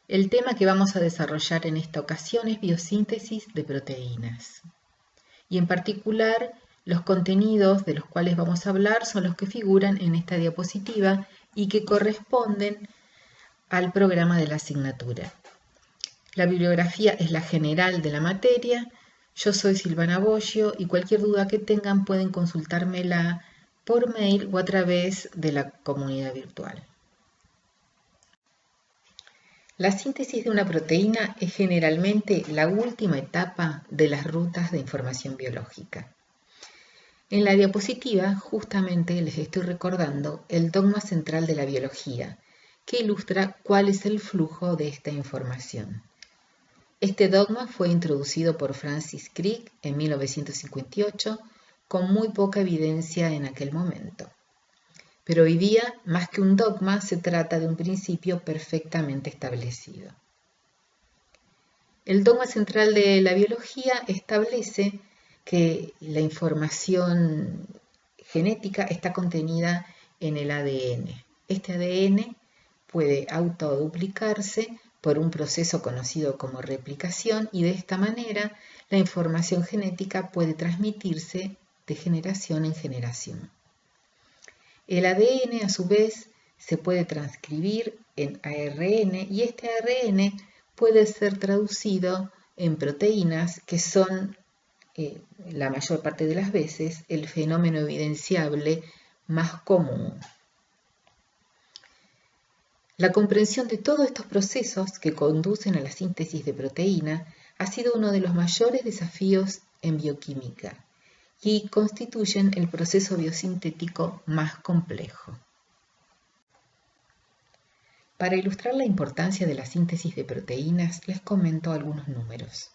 El tema que vamos a desarrollar en esta ocasión es biosíntesis de proteínas. Y en particular, los contenidos de los cuales vamos a hablar son los que figuran en esta diapositiva y que corresponden al programa de la asignatura. La bibliografía es la general de la materia. Yo soy Silvana Boggio y cualquier duda que tengan pueden consultármela por mail o a través de la comunidad virtual. La síntesis de una proteína es generalmente la última etapa de las rutas de información biológica. En la diapositiva justamente les estoy recordando el dogma central de la biología, que ilustra cuál es el flujo de esta información. Este dogma fue introducido por Francis Crick en 1958 con muy poca evidencia en aquel momento. Pero hoy día, más que un dogma, se trata de un principio perfectamente establecido. El dogma central de la biología establece que la información genética está contenida en el ADN. Este ADN puede autoduplicarse por un proceso conocido como replicación y de esta manera la información genética puede transmitirse de generación en generación. El ADN a su vez se puede transcribir en ARN y este ARN puede ser traducido en proteínas que son la mayor parte de las veces el fenómeno evidenciable más común. La comprensión de todos estos procesos que conducen a la síntesis de proteína ha sido uno de los mayores desafíos en bioquímica y constituyen el proceso biosintético más complejo. Para ilustrar la importancia de la síntesis de proteínas, les comento algunos números.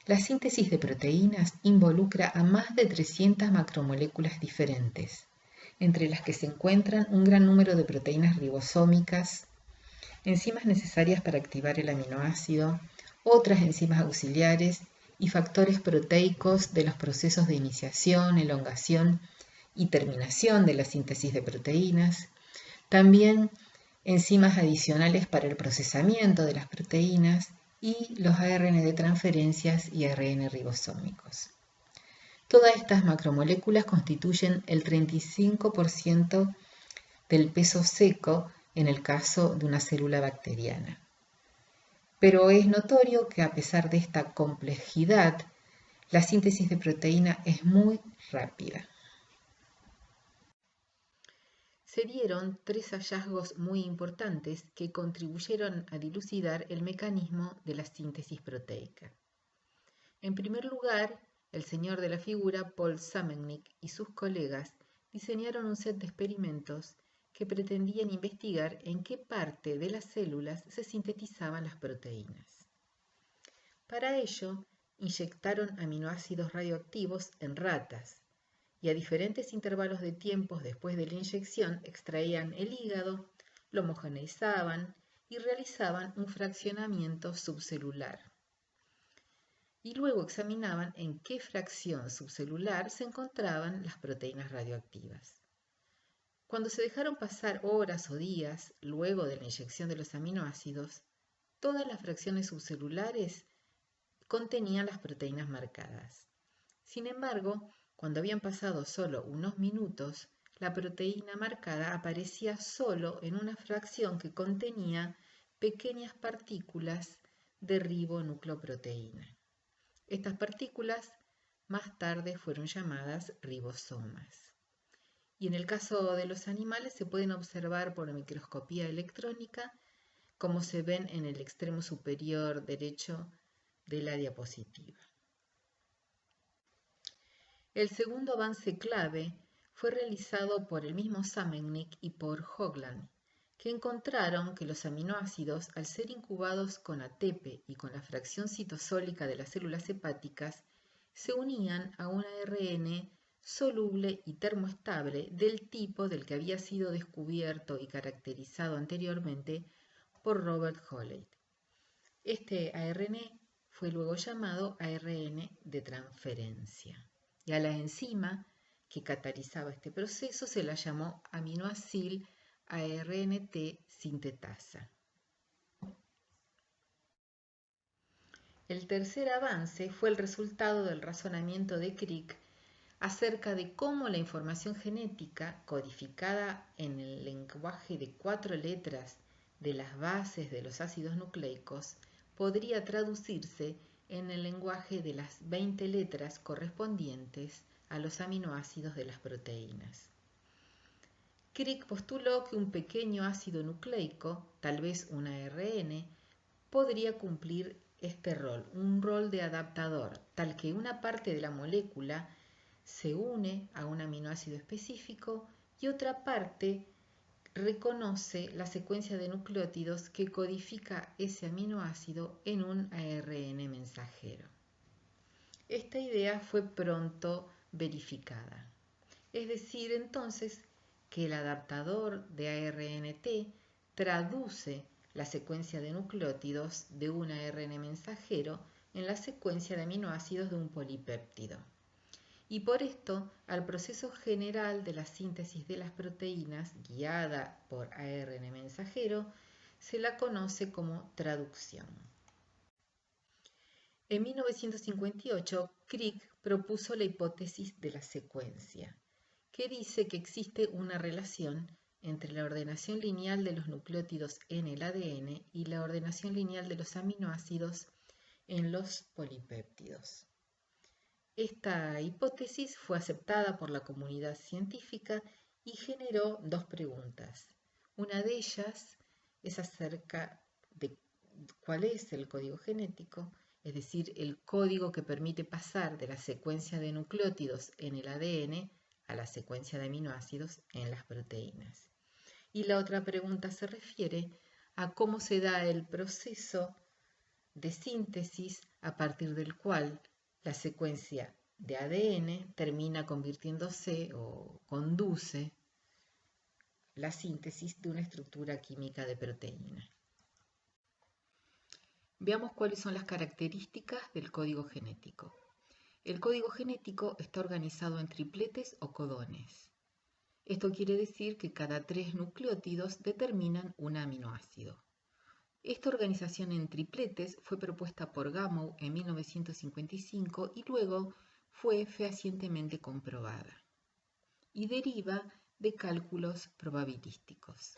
La síntesis de proteínas involucra a más de 300 macromoléculas diferentes, entre las que se encuentran un gran número de proteínas ribosómicas, enzimas necesarias para activar el aminoácido, otras enzimas auxiliares y factores proteicos de los procesos de iniciación, elongación y terminación de la síntesis de proteínas, también enzimas adicionales para el procesamiento de las proteínas y los ARN de transferencias y ARN ribosómicos. Todas estas macromoléculas constituyen el 35% del peso seco en el caso de una célula bacteriana. Pero es notorio que a pesar de esta complejidad, la síntesis de proteína es muy rápida. Se dieron 3 hallazgos muy importantes que contribuyeron a dilucidar el mecanismo de la síntesis proteica. En primer lugar, el señor de la figura, Paul Sammelnick, y sus colegas diseñaron un set de experimentos que pretendían investigar en qué parte de las células se sintetizaban las proteínas. Para ello, inyectaron aminoácidos radioactivos en ratas y a diferentes intervalos de tiempos después de la inyección extraían el hígado, lo homogeneizaban y realizaban un fraccionamiento subcelular. Y luego examinaban en qué fracción subcelular se encontraban las proteínas radioactivas. Cuando se dejaron pasar horas o días luego de la inyección de los aminoácidos, todas las fracciones subcelulares contenían las proteínas marcadas. Sin embargo, cuando habían pasado solo unos minutos, la proteína marcada aparecía solo en una fracción que contenía pequeñas partículas de ribonucleoproteína. Estas partículas más tarde fueron llamadas ribosomas. Y en el caso de los animales se pueden observar por microscopía electrónica, como se ven en el extremo superior derecho de la diapositiva. El segundo avance clave fue realizado por el mismo Sammelnick y por Hoagland, que encontraron que los aminoácidos, al ser incubados con ATP y con la fracción citosólica de las células hepáticas, se unían a un ARN soluble y termoestable del tipo del que había sido descubierto y caracterizado anteriormente por Robert Holley. Este ARN fue luego llamado ARN de transferencia. Y a la enzima que catalizaba este proceso se la llamó aminoacil ARNT sintetasa. El tercer avance fue el resultado del razonamiento de Crick acerca de cómo la información genética, codificada en el lenguaje de 4 letras de las bases de los ácidos nucleicos, podría traducirse en el lenguaje de las 20 letras correspondientes a los aminoácidos de las proteínas. Crick postuló que un pequeño ácido nucleico, tal vez un ARN, podría cumplir este rol, un rol de adaptador, tal que una parte de la molécula se une a un aminoácido específico y otra parte reconoce la secuencia de nucleótidos que codifica ese aminoácido en un ARN mensajero. Esta idea fue pronto verificada. Es decir, entonces, que el adaptador de ARNT traduce la secuencia de nucleótidos de un ARN mensajero en la secuencia de aminoácidos de un polipéptido. Y por esto, al proceso general de la síntesis de las proteínas, guiada por ARN mensajero, se la conoce como traducción. En 1958, Crick propuso la hipótesis de la secuencia, que dice que existe una relación entre la ordenación lineal de los nucleótidos en el ADN y la ordenación lineal de los aminoácidos en los polipéptidos. Esta hipótesis fue aceptada por la comunidad científica y generó dos preguntas. Una de ellas es acerca de cuál es el código genético, es decir, el código que permite pasar de la secuencia de nucleótidos en el ADN a la secuencia de aminoácidos en las proteínas. Y la otra pregunta se refiere a cómo se da el proceso de síntesis a partir del cual la secuencia de ADN termina convirtiéndose o conduce la síntesis de una estructura química de proteína. Veamos cuáles son las características del código genético. El código genético está organizado en tripletes o codones. Esto quiere decir que cada 3 nucleótidos determinan un aminoácido. Esta organización en tripletes fue propuesta por Gamow en 1955 y luego fue fehacientemente comprobada, y deriva de cálculos probabilísticos.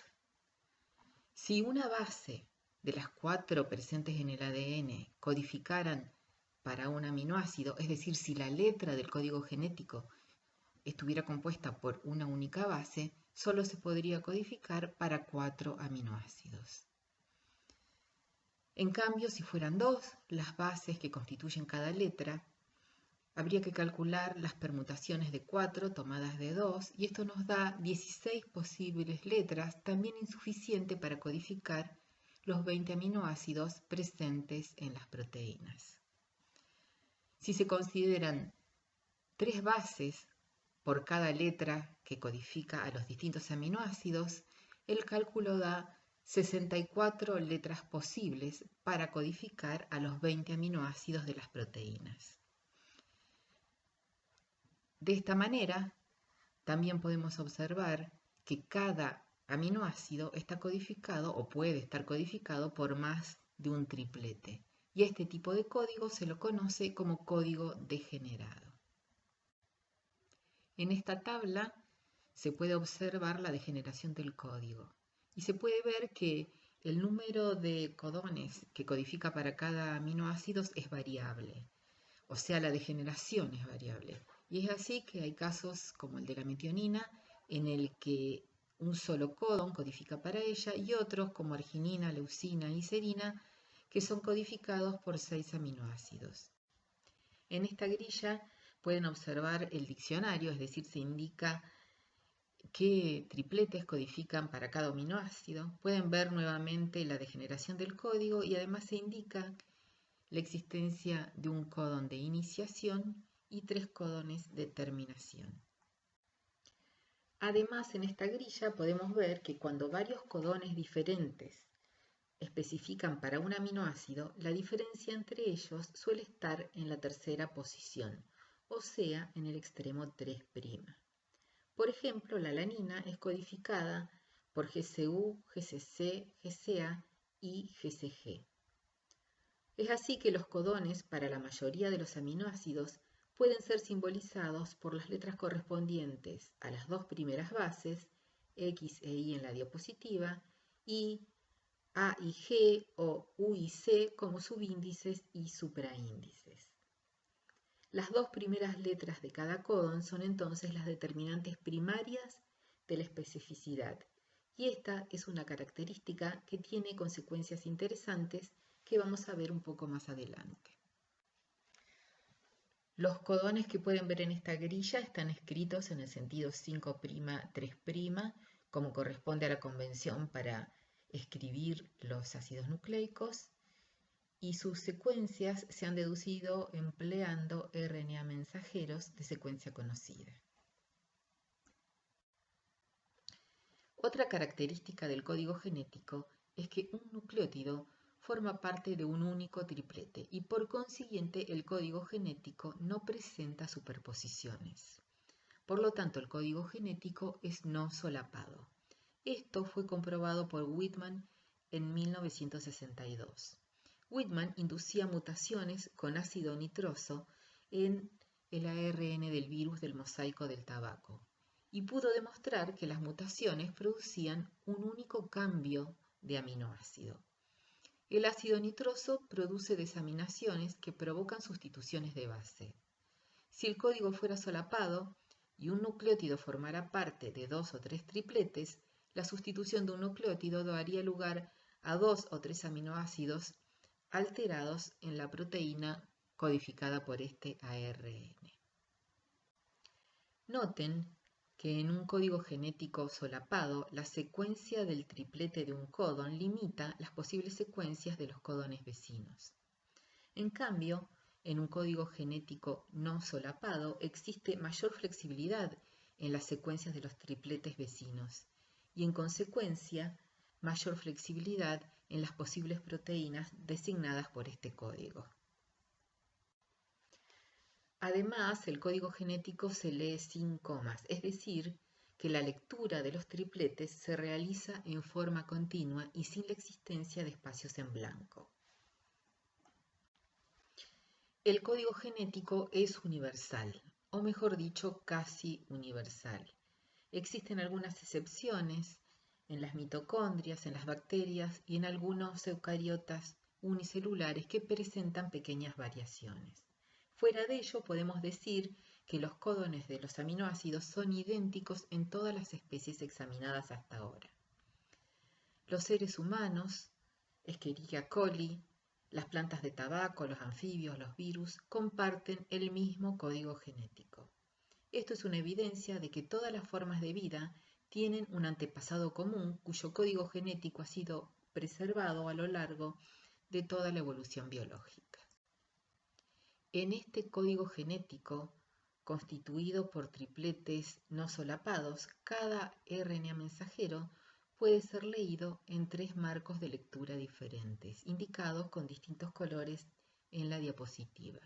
Si una base de las 4 presentes en el ADN codificaran para un aminoácido, es decir, si la letra del código genético estuviera compuesta por una única base, solo se podría codificar para 4 aminoácidos. En cambio, si fueran 2 las bases que constituyen cada letra, habría que calcular las permutaciones de 4 tomadas de 2 y esto nos da 16 posibles letras, también insuficiente para codificar los 20 aminoácidos presentes en las proteínas. Si se consideran 3 bases por cada letra que codifica a los distintos aminoácidos, el cálculo da 64 letras posibles para codificar a los 20 aminoácidos de las proteínas. De esta manera, también podemos observar que cada aminoácido está codificado o puede estar codificado por más de un triplete, y este tipo de código se lo conoce como código degenerado. En esta tabla se puede observar la degeneración del código y se puede ver que el número de codones que codifica para cada aminoácido es variable, o sea, la degeneración es variable. Y es así que hay casos como el de la metionina, en el que un solo codón codifica para ella, y otros como arginina, leucina y serina, que son codificados por 6 aminoácidos. En esta grilla pueden observar el diccionario, es decir, se indica qué tripletes codifican para cada aminoácido. Pueden ver nuevamente la degeneración del código y además se indica la existencia de un codón de iniciación y 3 codones de terminación. Además, en esta grilla podemos ver que cuando varios codones diferentes especifican para un aminoácido, la diferencia entre ellos suele estar en la tercera posición, o sea, en el extremo 3'. Por ejemplo, la alanina es codificada por GCU, GCC, GCA y GCG. Es así que los codones para la mayoría de los aminoácidos pueden ser simbolizados por las letras correspondientes a las dos primeras bases, X e Y en la diapositiva, y A y G o U y C como subíndices y supraíndices. Las dos primeras letras de cada codón son entonces las determinantes primarias de la especificidad, y esta es una característica que tiene consecuencias interesantes que vamos a ver un poco más adelante. Los codones que pueden ver en esta grilla están escritos en el sentido 5', 3', como corresponde a la convención para escribir los ácidos nucleicos, y sus secuencias se han deducido empleando RNA mensajeros de secuencia conocida. Otra característica del código genético es que un nucleótido forma parte de un único triplete y por consiguiente el código genético no presenta superposiciones. Por lo tanto, el código genético es no solapado. Esto fue comprobado por Whitman en 1962. Whitman inducía mutaciones con ácido nitroso en el ARN del virus del mosaico del tabaco y pudo demostrar que las mutaciones producían un único cambio de aminoácido. El ácido nitroso produce desaminaciones que provocan sustituciones de base. Si el código fuera solapado y un nucleótido formara parte de 2 o 3 tripletes, la sustitución de un nucleótido daría lugar a 2 o 3 aminoácidos alterados en la proteína codificada por este ARN. Noten que en un código genético solapado, la secuencia del triplete de un codón limita las posibles secuencias de los codones vecinos. En cambio, en un código genético no solapado existe mayor flexibilidad en las secuencias de los tripletes vecinos y en consecuencia mayor flexibilidad en las posibles proteínas designadas por este código. Además, el código genético se lee sin comas, es decir, que la lectura de los tripletes se realiza en forma continua y sin la existencia de espacios en blanco. El código genético es universal, o mejor dicho, casi universal. Existen algunas excepciones en las mitocondrias, en las bacterias y en algunos eucariotas unicelulares que presentan pequeñas variaciones. Fuera de ello, podemos decir que los codones de los aminoácidos son idénticos en todas las especies examinadas hasta ahora. Los seres humanos, Escherichia coli, las plantas de tabaco, los anfibios, los virus, comparten el mismo código genético. Esto es una evidencia de que todas las formas de vida tienen un antepasado común cuyo código genético ha sido preservado a lo largo de toda la evolución biológica. En este código genético, constituido por tripletes no solapados, cada RNA mensajero puede ser leído en 3 marcos de lectura diferentes, indicados con distintos colores en la diapositiva.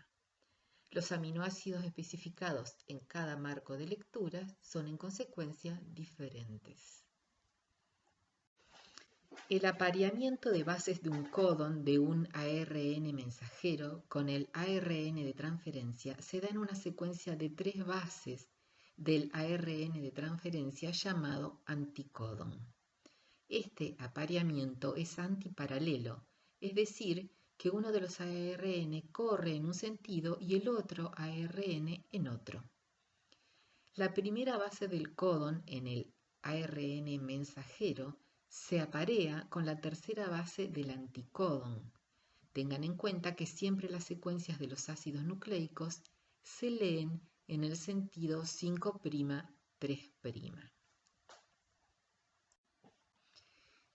Los aminoácidos especificados en cada marco de lectura son en consecuencia diferentes. El apareamiento de bases de un codón de un ARN mensajero con el ARN de transferencia se da en una secuencia de 3 bases del ARN de transferencia llamado anticodón. Este apareamiento es antiparalelo, es decir, que uno de los ARN corre en un sentido y el otro ARN en otro. La primera base del codón en el ARN mensajero se aparea con la tercera base del anticodón. Tengan en cuenta que siempre las secuencias de los ácidos nucleicos se leen en el sentido 5', 3'.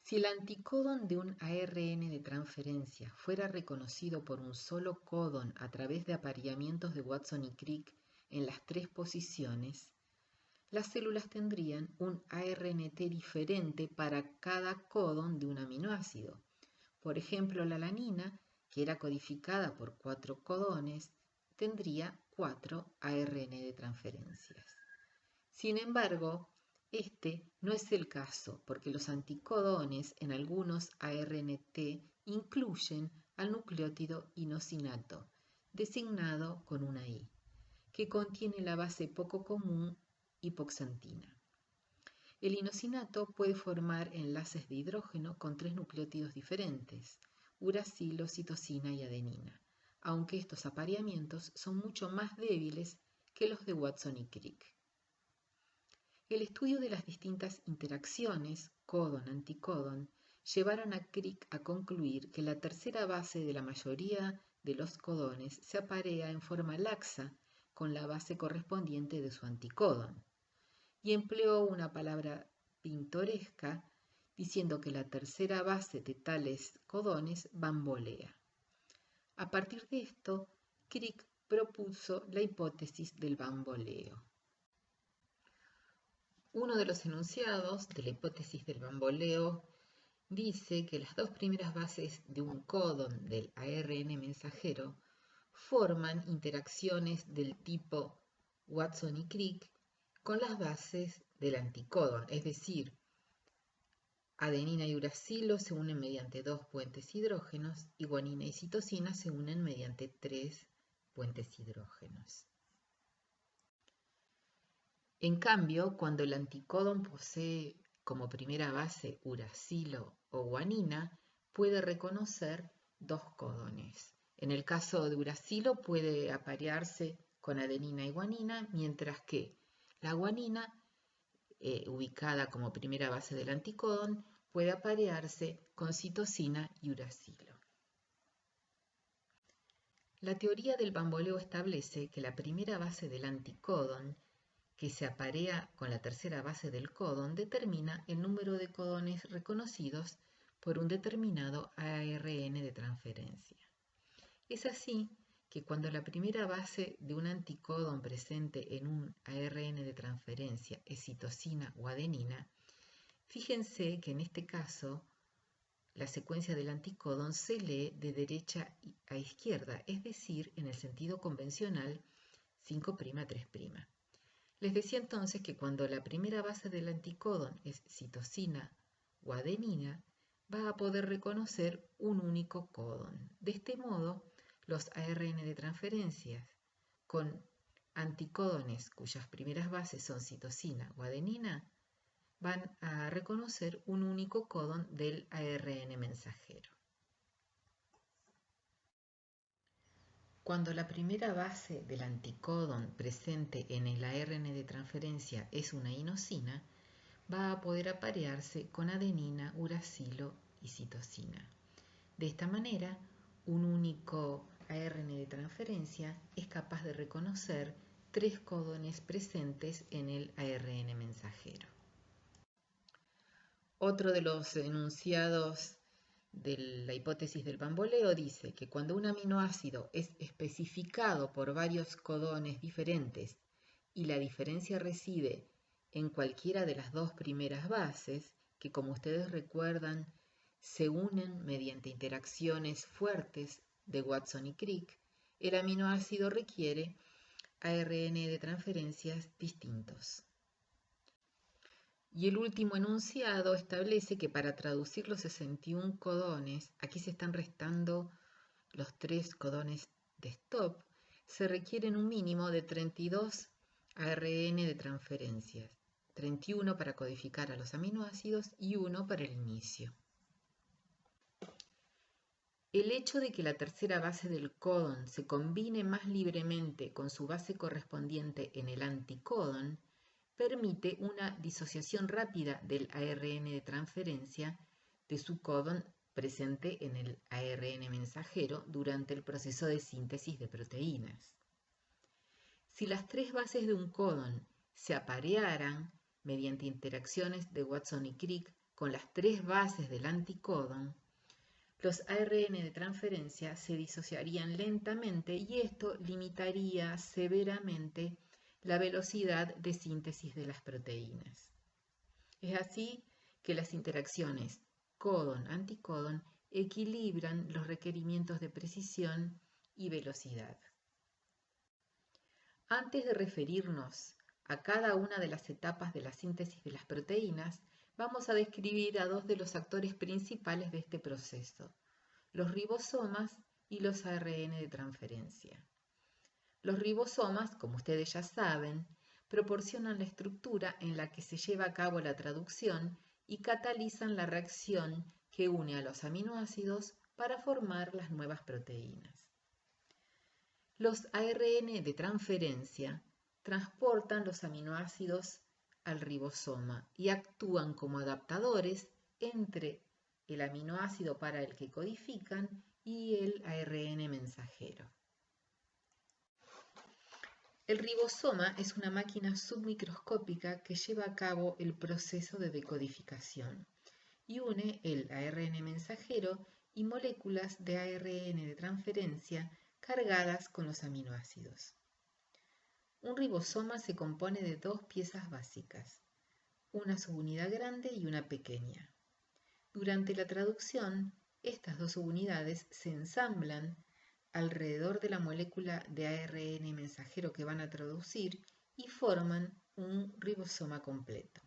Si el anticodón de un ARN de transferencia fuera reconocido por un solo codón a través de apareamientos de Watson y Crick en las 3 posiciones, las células tendrían un ARNT diferente para cada codón de un aminoácido. Por ejemplo, la alanina, que era codificada por 4 codones, tendría 4 ARN de transferencias. Sin embargo, este no es el caso, porque los anticodones en algunos ARNT incluyen al nucleótido inosinato, designado con una I, que contiene la base poco común hipoxantina. El inosinato puede formar enlaces de hidrógeno con 3 nucleótidos diferentes, uracilo, citosina y adenina, aunque estos apareamientos son mucho más débiles que los de Watson y Crick. El estudio de las distintas interacciones códon-anticódon llevaron a Crick a concluir que la tercera base de la mayoría de los codones se aparea en forma laxa con la base correspondiente de su anticódon, y empleó una palabra pintoresca diciendo que la tercera base de tales codones bambolea. A partir de esto, Crick propuso la hipótesis del bamboleo. Uno de los enunciados de la hipótesis del bamboleo dice que las dos primeras bases de un códon del ARN mensajero forman interacciones del tipo Watson y Crick con las bases del anticódon, es decir, adenina y uracilo se unen mediante 2 puentes hidrógenos y guanina y citosina se unen mediante 3 puentes hidrógenos. En cambio, cuando el anticódon posee como primera base uracilo o guanina, puede reconocer 2 códones. En el caso de uracilo puede aparearse con adenina y guanina, mientras que la guanina, ubicada como primera base del anticódon, puede aparearse con citosina y uracilo. La teoría del bamboleo establece que la primera base del anticódon, que se aparea con la tercera base del códon, determina el número de codones reconocidos por un determinado ARN de transferencia. Es así que cuando la primera base de un anticódon presente en un ARN de transferencia es citosina o adenina, fíjense que en este caso la secuencia del anticódon se lee de derecha a izquierda, es decir, en el sentido convencional 5' 3'. Les decía entonces que cuando la primera base del anticódon es citosina o adenina, va a poder reconocer un único códon. De este modo, los ARN de transferencias con anticódones cuyas primeras bases son citosina o adenina van a reconocer un único códon del ARN mensajero. Cuando la primera base del anticódon presente en el ARN de transferencia es una inosina, va a poder aparearse con adenina, uracilo y citosina. De esta manera, un único ARN de transferencia es capaz de reconocer 3 códones presentes en el ARN mensajero. Otro de los enunciados de la hipótesis del bamboleo dice que cuando un aminoácido es especificado por varios codones diferentes y la diferencia reside en cualquiera de las 2 primeras bases, que como ustedes recuerdan se unen mediante interacciones fuertes de Watson y Crick, el aminoácido requiere ARN de transferencias distintos. Y el último enunciado establece que para traducir los 61 codones, aquí se están restando los 3 codones de stop, se requieren un mínimo de 32 ARN de transferencias, 31 para codificar a los aminoácidos y 1 para el inicio. El hecho de que la tercera base del códon se combine más libremente con su base correspondiente en el anticódon permite una disociación rápida del ARN de transferencia de su códon presente en el ARN mensajero durante el proceso de síntesis de proteínas. Si las 3 bases de un códon se aparearan mediante interacciones de Watson y Crick con las 3 bases del anticódon, los ARN de transferencia se disociarían lentamente y esto limitaría severamente la velocidad de síntesis de las proteínas. Es así que las interacciones códon-anticódon equilibran los requerimientos de precisión y velocidad. Antes de referirnos a cada una de las etapas de la síntesis de las proteínas, vamos a describir a 2 de los actores principales de este proceso, los ribosomas y los ARN de transferencia. Los ribosomas, como ustedes ya saben, proporcionan la estructura en la que se lleva a cabo la traducción y catalizan la reacción que une a los aminoácidos para formar las nuevas proteínas. Los ARN de transferencia transportan los aminoácidos al ribosoma y actúan como adaptadores entre el aminoácido para el que codifican y el ARN mensajero. El ribosoma es una máquina submicroscópica que lleva a cabo el proceso de decodificación y une el ARN mensajero y moléculas de ARN de transferencia cargadas con los aminoácidos. Un ribosoma se compone de dos piezas básicas, una subunidad grande y una pequeña. Durante la traducción, estas dos subunidades se ensamblan alrededor de la molécula de ARN mensajero que van a traducir y forman un ribosoma completo.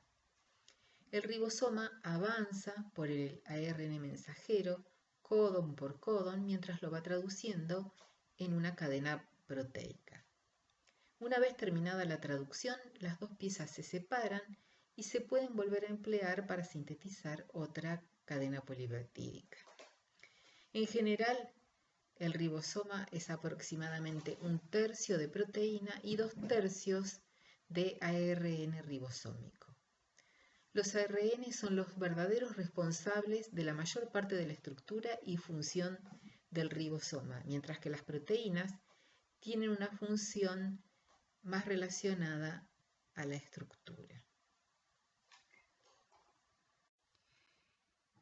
El ribosoma avanza por el ARN mensajero codón por codón mientras lo va traduciendo en una cadena proteica. Una vez terminada la traducción, las dos piezas se separan y se pueden volver a emplear para sintetizar otra cadena polipeptídica. En general, el ribosoma es aproximadamente 1/3 de proteína y 2/3 de ARN ribosómico. Los ARN son los verdaderos responsables de la mayor parte de la estructura y función del ribosoma, mientras que las proteínas tienen una función más relacionada a la estructura.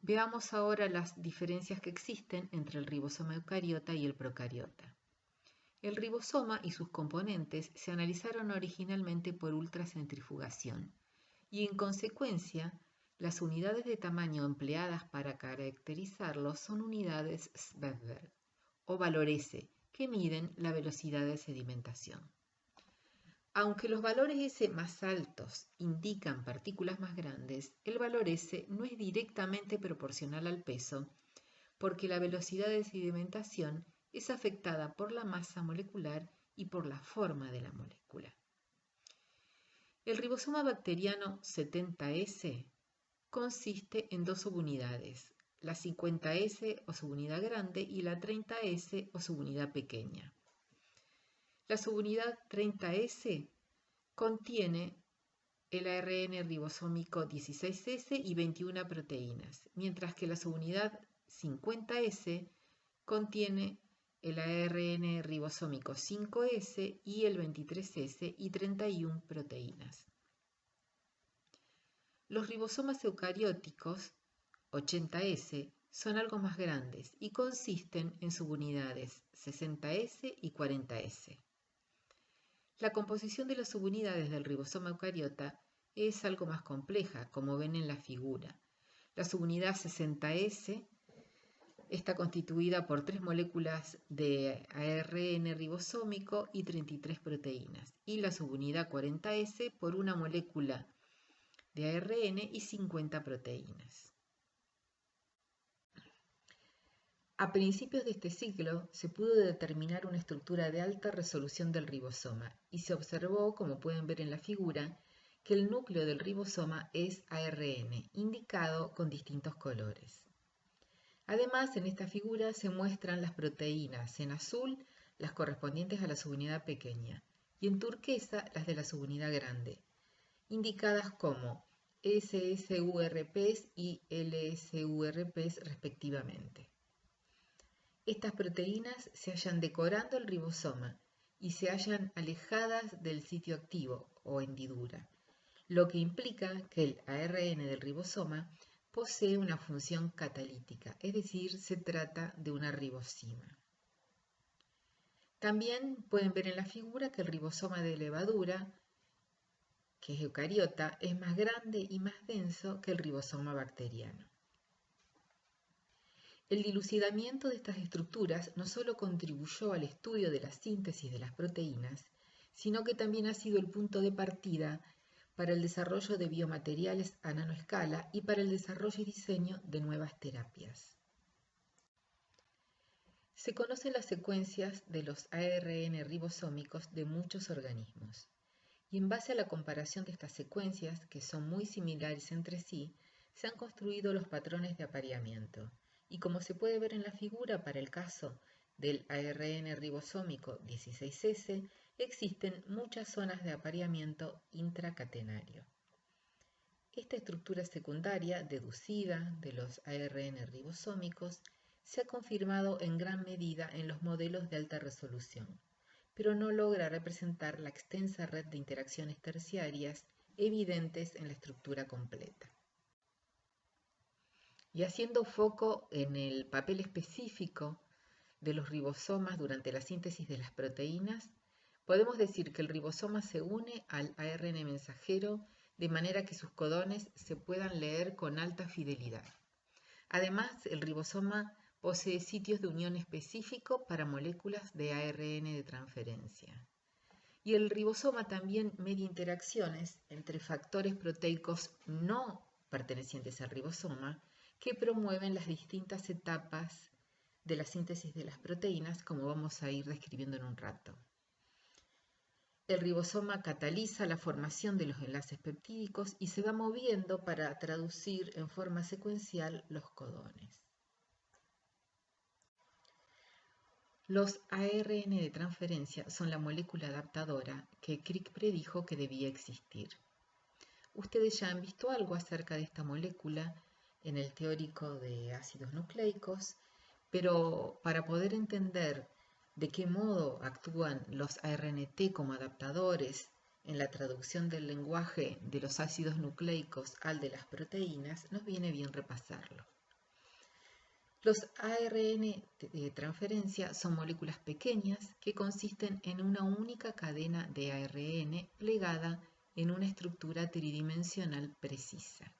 Veamos ahora las diferencias que existen entre el ribosoma eucariota y el procariota. El ribosoma y sus componentes se analizaron originalmente por ultracentrifugación y, en consecuencia, las unidades de tamaño empleadas para caracterizarlos son unidades Svedberg o valor S, que miden la velocidad de sedimentación. Aunque los valores S más altos indican partículas más grandes, el valor S no es directamente proporcional al peso, porque la velocidad de sedimentación es afectada por la masa molecular y por la forma de la molécula. El ribosoma bacteriano 70S consiste en dos subunidades, la 50S o subunidad grande y la 30S o subunidad pequeña. La subunidad 30S contiene el ARN ribosómico 16S y 21 proteínas, mientras que la subunidad 50S contiene el ARN ribosómico 5S y el 23S y 31 proteínas. Los ribosomas eucarióticos 80S son algo más grandes y consisten en subunidades 60S y 40S. La composición de las subunidades del ribosoma eucariota es algo más compleja, como ven en la figura. La subunidad 60S está constituida por 3 moléculas de ARN ribosómico y 33 proteínas, y la subunidad 40S por una molécula de ARN y 50 proteínas. A principios de este siglo se pudo determinar una estructura de alta resolución del ribosoma y se observó, como pueden ver en la figura, que el núcleo del ribosoma es ARN, indicado con distintos colores. Además, en esta figura se muestran las proteínas, en azul las correspondientes a la subunidad pequeña y en turquesa las de la subunidad grande, indicadas como SSURPs y LSURPs respectivamente. Estas proteínas se hallan decorando el ribosoma y se hallan alejadas del sitio activo o hendidura, lo que implica que el ARN del ribosoma posee una función catalítica, es decir, se trata de una ribosima. También pueden ver en la figura que el ribosoma de levadura, que es eucariota, es más grande y más denso que el ribosoma bacteriano. El dilucidamiento de estas estructuras no solo contribuyó al estudio de la síntesis de las proteínas, sino que también ha sido el punto de partida para el desarrollo de biomateriales a nanoescala y para el desarrollo y diseño de nuevas terapias. Se conocen las secuencias de los ARN ribosómicos de muchos organismos, y en base a la comparación de estas secuencias, que son muy similares entre sí, se han construido los patrones de apareamiento. Y como se puede ver en la figura, para el caso del ARN ribosómico 16S, existen muchas zonas de apareamiento intracatenario. Esta estructura secundaria deducida de los ARN ribosómicos se ha confirmado en gran medida en los modelos de alta resolución, pero no logra representar la extensa red de interacciones terciarias evidentes en la estructura completa. Y haciendo foco en el papel específico de los ribosomas durante la síntesis de las proteínas, podemos decir que el ribosoma se une al ARN mensajero de manera que sus codones se puedan leer con alta fidelidad. Además, el ribosoma posee sitios de unión específico para moléculas de ARN de transferencia. Y el ribosoma también media interacciones entre factores proteicos no pertenecientes al ribosoma que promueven las distintas etapas de la síntesis de las proteínas, como vamos a ir describiendo en un rato. El ribosoma cataliza la formación de los enlaces peptídicos y se va moviendo para traducir en forma secuencial los codones. Los ARN de transferencia son la molécula adaptadora que Crick predijo que debía existir. Ustedes ya han visto algo acerca de esta molécula en el teórico de ácidos nucleicos, pero para poder entender de qué modo actúan los ARNT como adaptadores en la traducción del lenguaje de los ácidos nucleicos al de las proteínas, nos viene bien repasarlo. Los ARN de transferencia son moléculas pequeñas que consisten en una única cadena de ARN plegada en una estructura tridimensional precisa.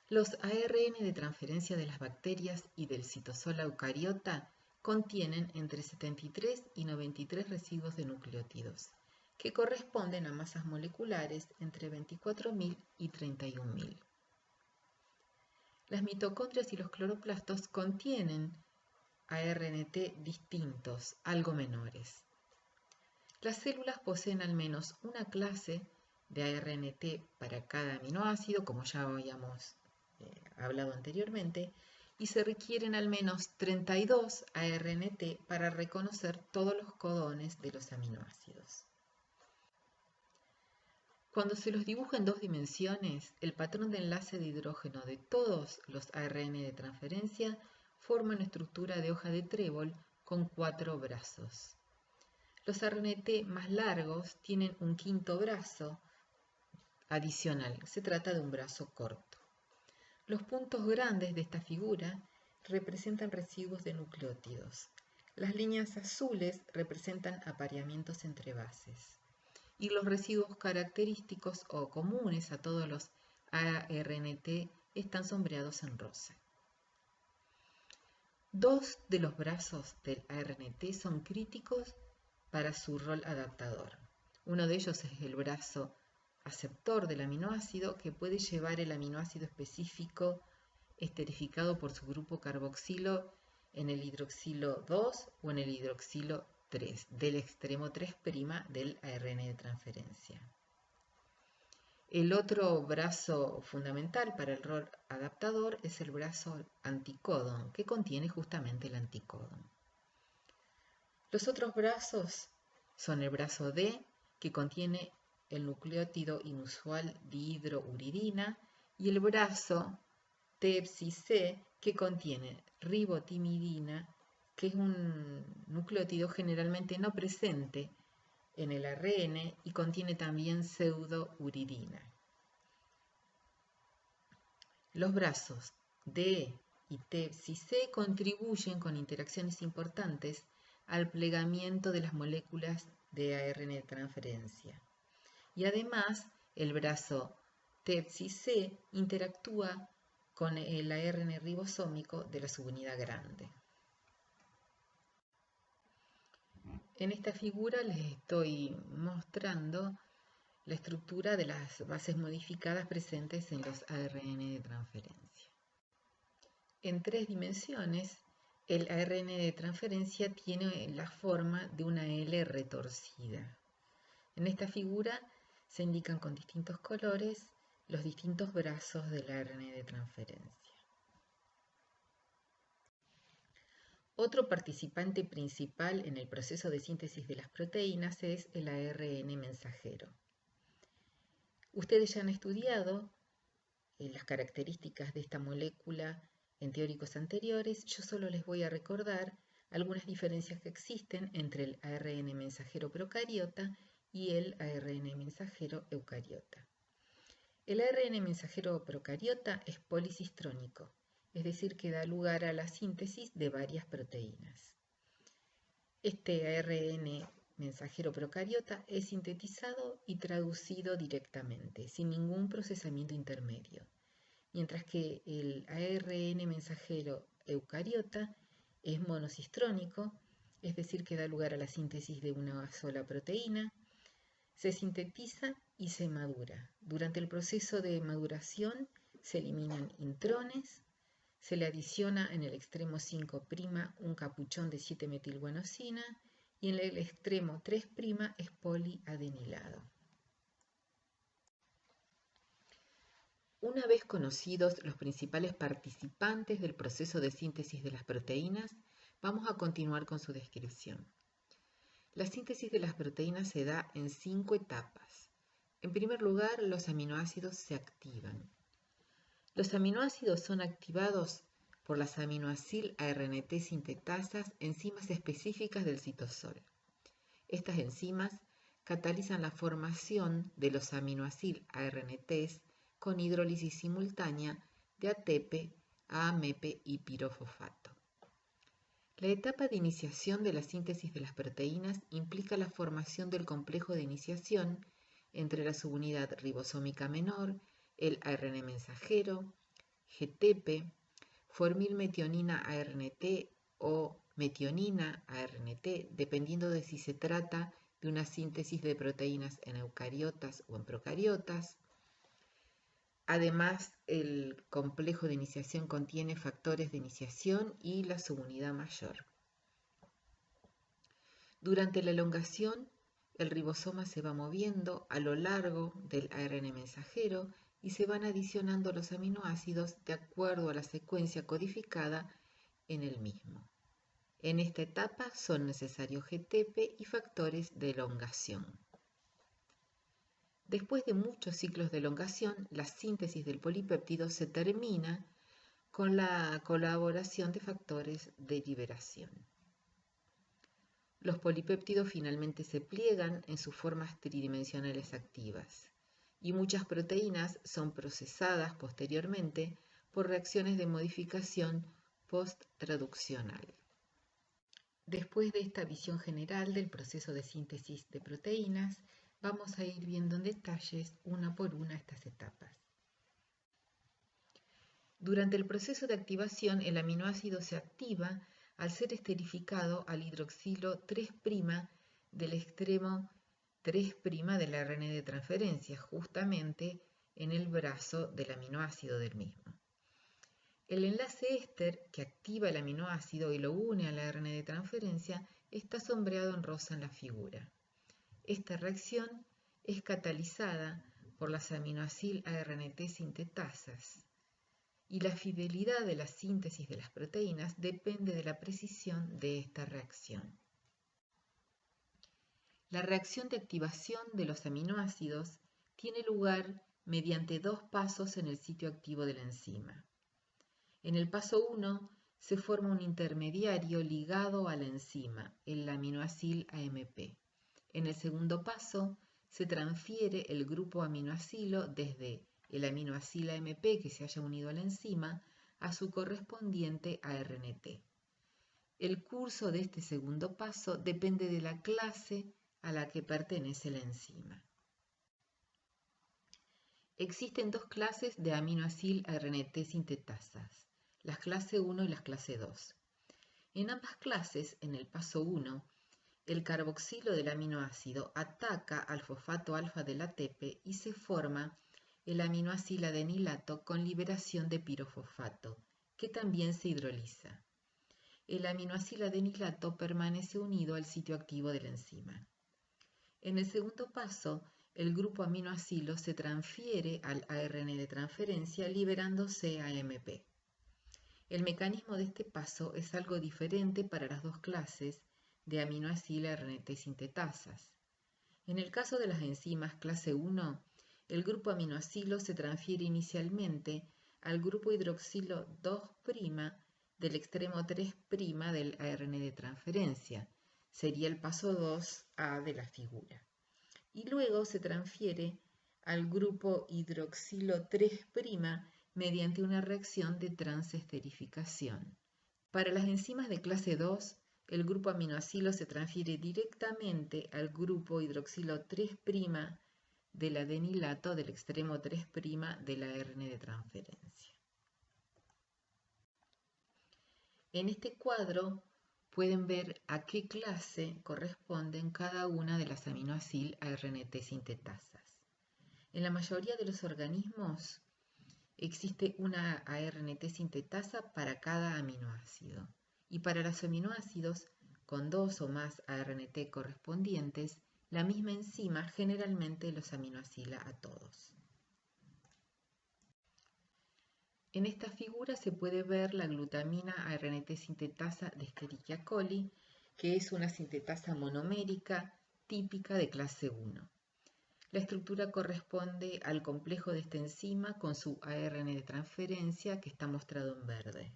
Los ARN de transferencia de las bacterias y del citosol eucariota contienen entre 73 y 93 residuos de nucleótidos, que corresponden a masas moleculares entre 24.000 y 31.000. Las mitocondrias y los cloroplastos contienen ARNT distintos, algo menores. Las células poseen al menos una clase de ARNT para cada aminoácido, como ya habíamos hablado anteriormente, y se requieren al menos 32 ARNT para reconocer todos los codones de los aminoácidos. Cuando se los dibuja en dos dimensiones, el patrón de enlace de hidrógeno de todos los ARN de transferencia forma una estructura de hoja de trébol con 4 brazos. Los ARNT más largos tienen un quinto brazo adicional, se trata de un brazo corto. Los puntos grandes de esta figura representan residuos de nucleótidos. Las líneas azules representan apareamientos entre bases. Y los residuos característicos o comunes a todos los ARNT están sombreados en rosa. Dos de los brazos del ARNT son críticos para su rol adaptador. Uno de ellos es el brazo aceptor del aminoácido, que puede llevar el aminoácido específico esterificado por su grupo carboxilo en el hidroxilo 2 o en el hidroxilo 3, del extremo 3' del ARN de transferencia. El otro brazo fundamental para el rol adaptador es el brazo anticodon, que contiene justamente el anticodon. Los otros brazos son el brazo D, que contiene el nucleótido inusual dihidrouridina, y el brazo TEPSI-C, que contiene ribotimidina, que es un nucleótido generalmente no presente en el ARN y contiene también pseudouridina. Los brazos D y TEPSI-C contribuyen con interacciones importantes al plegamiento de las moléculas de ARN de transferencia. Y además, el brazo TEPSI-C interactúa con el ARN ribosómico de la subunidad grande. En esta figura les estoy mostrando la estructura de las bases modificadas presentes en los ARN de transferencia. En 3 dimensiones El ARN de transferencia tiene la forma de una L retorcida. En esta figura se indican con distintos colores los distintos brazos del ARN de transferencia. Otro participante principal en el proceso de síntesis de las proteínas es el ARN mensajero. Ustedes ya han estudiado las características de esta molécula en teóricos anteriores. Yo solo les voy a recordar algunas diferencias que existen entre el ARN mensajero procariota y el ARN mensajero eucariota. El ARN mensajero procariota es policistrónico, es decir, que da lugar a la síntesis de varias proteínas. Este ARN mensajero procariota es sintetizado y traducido directamente, sin ningún procesamiento intermedio, mientras que el ARN mensajero eucariota es monocistrónico, es decir, que da lugar a la síntesis de una sola proteína, se sintetiza y se madura. Durante el proceso de maduración se eliminan intrones, se le adiciona en el extremo 5' un capuchón de 7-metilguanosina y en el extremo 3' es poliadenilado. Una vez conocidos los principales participantes del proceso de síntesis de las proteínas, vamos a continuar con su descripción. La síntesis de las proteínas se da en 5 etapas. En primer lugar, los aminoácidos se activan. Los aminoácidos son activados por las aminoacil-ARNT sintetasas, enzimas específicas del citosol. Estas enzimas catalizan la formación de los aminoacil-ARNTs con hidrólisis simultánea de ATP, AMP y pirofosfato. La etapa de iniciación de la síntesis de las proteínas implica la formación del complejo de iniciación entre la subunidad ribosómica menor, el ARN mensajero, GTP, formilmetionina ARNT o metionina ARNT, dependiendo de si se trata de una síntesis de proteínas en eucariotas o en procariotas. Además, el complejo de iniciación contiene factores de iniciación y la subunidad mayor. Durante la elongación, el ribosoma se va moviendo a lo largo del ARN mensajero y se van adicionando los aminoácidos de acuerdo a la secuencia codificada en el mismo. En esta etapa son necesarios GTP y factores de elongación. Después de muchos ciclos de elongación, la síntesis del polipéptido se termina con la colaboración de factores de liberación. Los polipéptidos finalmente se pliegan en sus formas tridimensionales activas y muchas proteínas son procesadas posteriormente por reacciones de modificación post-traduccional. Después de esta visión general del proceso de síntesis de proteínas, vamos a ir viendo en detalles una por una estas etapas. Durante el proceso de activación, el aminoácido se activa al ser esterificado al hidroxilo 3' del extremo 3' del ARN de transferencia, justamente en el brazo del aminoácido del mismo. El enlace éster que activa el aminoácido y lo une al ARN de transferencia está sombreado en rosa en la figura. Esta reacción es catalizada por las aminoacil-ARNT sintetasas y la fidelidad de la síntesis de las proteínas depende de la precisión de esta reacción. La reacción de activación de los aminoácidos tiene lugar mediante 2 pasos en el sitio activo de la enzima. En el paso 1 se forma un intermediario ligado a la enzima, el aminoacil AMP. En el segundo paso se transfiere el grupo aminoacilo desde el aminoacil AMP que se haya unido a la enzima a su correspondiente ARNT. El curso de este segundo paso depende de la clase a la que pertenece la enzima. Existen 2 clases de aminoacil-ARNT sintetasas, las clase 1 y las clase 2. En ambas clases, en el paso 1, el carboxilo del aminoácido ataca al fosfato alfa del ATP y se forma el aminoacil-adenilato con liberación de pirofosfato, que también se hidroliza. el aminoaciladenilato permanece unido al sitio activo de la enzima. En el segundo paso, el grupo aminoacilo se transfiere al ARN de transferencia liberándose AMP. El mecanismo de este paso es algo diferente para las dos clases de aminoácido RNT sintetasas. En el caso de las enzimas clase 1, el grupo aminoacilo se transfiere inicialmente al grupo hidroxilo 2' del extremo 3' del ARN de transferencia. Sería el paso 2A de la figura. Y luego se transfiere al grupo hidroxilo 3' mediante una reacción de transesterificación. Para las enzimas de clase 2, el grupo aminoacilo se transfiere directamente al grupo hidroxilo 3' del adenilato del extremo 3' del ARN de transferencia. En este cuadro pueden ver a qué clase corresponden cada una de las aminoácido ARNT sintetasas. En la mayoría de los organismos existe una ARNT sintetasa para cada aminoácido. Y para los aminoácidos con 2 o más ARNT correspondientes, la misma enzima generalmente los aminoacila a todos. En esta figura se puede ver la glutamina ARNT sintetasa de Escherichia coli, que es una sintetasa monomérica típica de clase 1. La estructura corresponde al complejo de esta enzima con su ARN de transferencia que está mostrado en verde.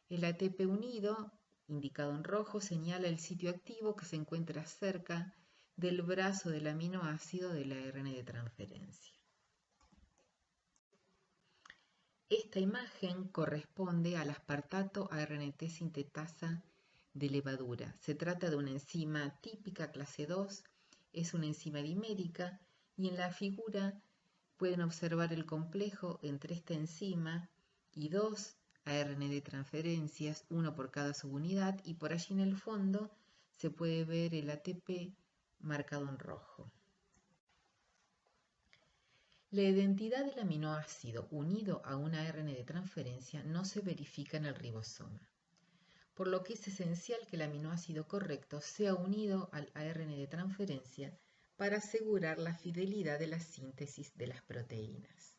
El ATP unido, indicado en rojo, señala el sitio activo que se encuentra cerca del brazo del aminoácido del ARN de transferencia. Esta imagen corresponde al aspartato ARNT sintetasa de levadura. Se trata de una enzima típica clase 2, es una enzima dimérica y en la figura pueden observar el complejo entre esta enzima y dos ARN de transferencias, uno por cada subunidad, y por allí en el fondo se puede ver el ATP marcado en rojo. La identidad del aminoácido unido a un ARN de transferencia no se verifica en el ribosoma, por lo que es esencial que el aminoácido correcto sea unido al ARN de transferencia para asegurar la fidelidad de la síntesis de las proteínas.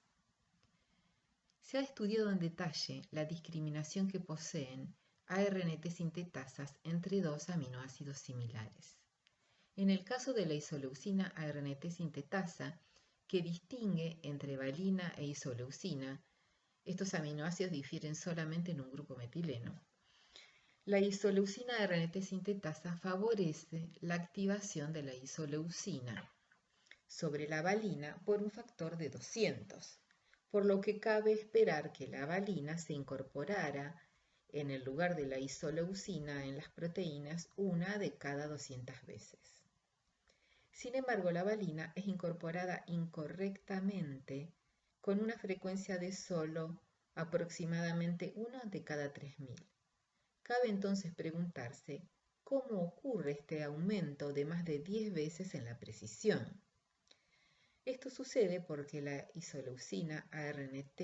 Se ha estudiado en detalle la discriminación que poseen ARNT sintetasas entre dos aminoácidos similares. En el caso de la isoleucina ARNT sintetasa, que distingue entre valina e isoleucina, estos aminoácidos difieren solamente en un grupo metileno. La isoleucina ARNT sintetasa favorece la activación de la isoleucina sobre la valina por un factor de 200, por lo que cabe esperar que la valina se incorporara en el lugar de la isoleucina en las proteínas una de cada 200 veces. Sin embargo, la valina es incorporada incorrectamente con una frecuencia de solo aproximadamente 1 de cada 3000. Cabe entonces preguntarse cómo ocurre este aumento de más de 10 veces en la precisión. Esto sucede porque la isoleucina ARNT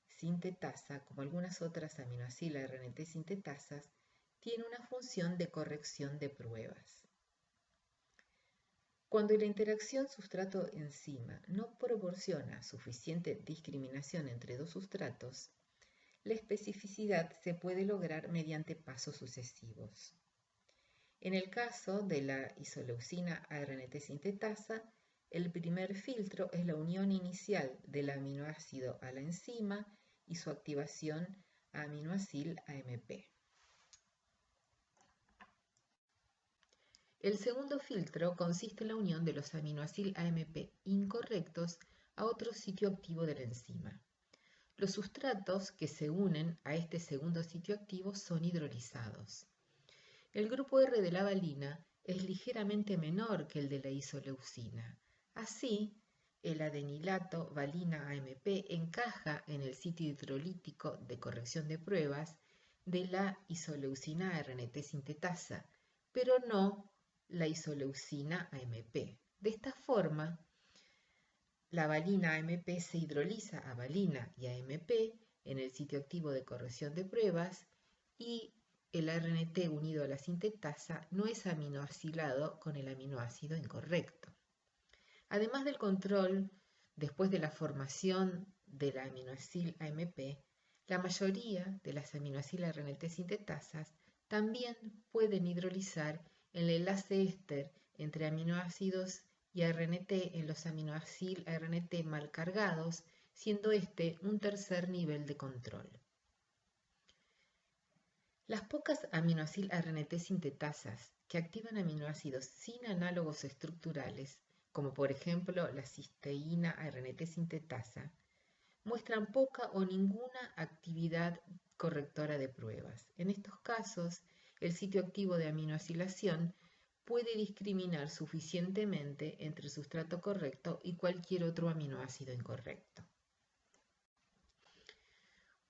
sintetasa, como algunas otras aminoácido ARNT sintetasas, tiene una función de corrección de pruebas. Cuando la interacción sustrato-enzima no proporciona suficiente discriminación entre dos sustratos, la especificidad se puede lograr mediante pasos sucesivos. En el caso de la isoleucina ARNT sintetasa, el primer filtro es la unión inicial del aminoácido a la enzima y su activación a aminoacil AMP. El segundo filtro consiste en la unión de los aminoacil AMP incorrectos a otro sitio activo de la enzima. Los sustratos que se unen a este segundo sitio activo son hidrolizados. El grupo R de la valina es ligeramente menor que el de la isoleucina. Así, el adenilato valina AMP encaja en el sitio hidrolítico de corrección de pruebas de la isoleucina ARNT sintetasa, pero no la isoleucina AMP. De esta forma, la valina AMP se hidroliza a valina y AMP en el sitio activo de corrección de pruebas y el RNT unido a la sintetasa no es aminoacilado con el aminoácido incorrecto. Además del control después de la formación del aminoacil AMP, la mayoría de las aminoacil RNT sintetasas también pueden hidrolizar el enlace éster entre aminoácidos y RNT en los aminoacil RNT mal cargados, siendo este un tercer nivel de control. Las pocas aminoacil RNT sintetasas que activan aminoácidos sin análogos estructurales, como por ejemplo la cisteína RNT sintetasa, muestran poca o ninguna actividad correctora de pruebas. En estos casos, el sitio activo de aminoacilación puede discriminar suficientemente entre el sustrato correcto y cualquier otro aminoácido incorrecto.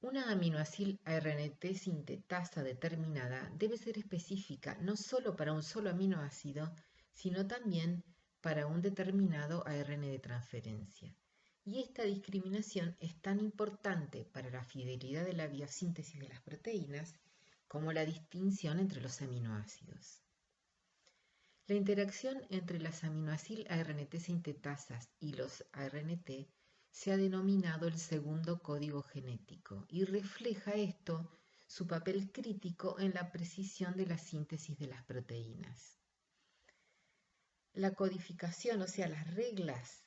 Una aminoacil RNT sintetasa determinada debe ser específica no solo para un solo aminoácido, sino también para un determinado ARN de transferencia. Y esta discriminación es tan importante para la fidelidad de la biosíntesis de las proteínas como la distinción entre los aminoácidos. La interacción entre las aminoacil ARNT sintetasas y los ARNT se ha denominado el segundo código genético y refleja esto su papel crítico en la precisión de la síntesis de las proteínas. La codificación, o sea, las reglas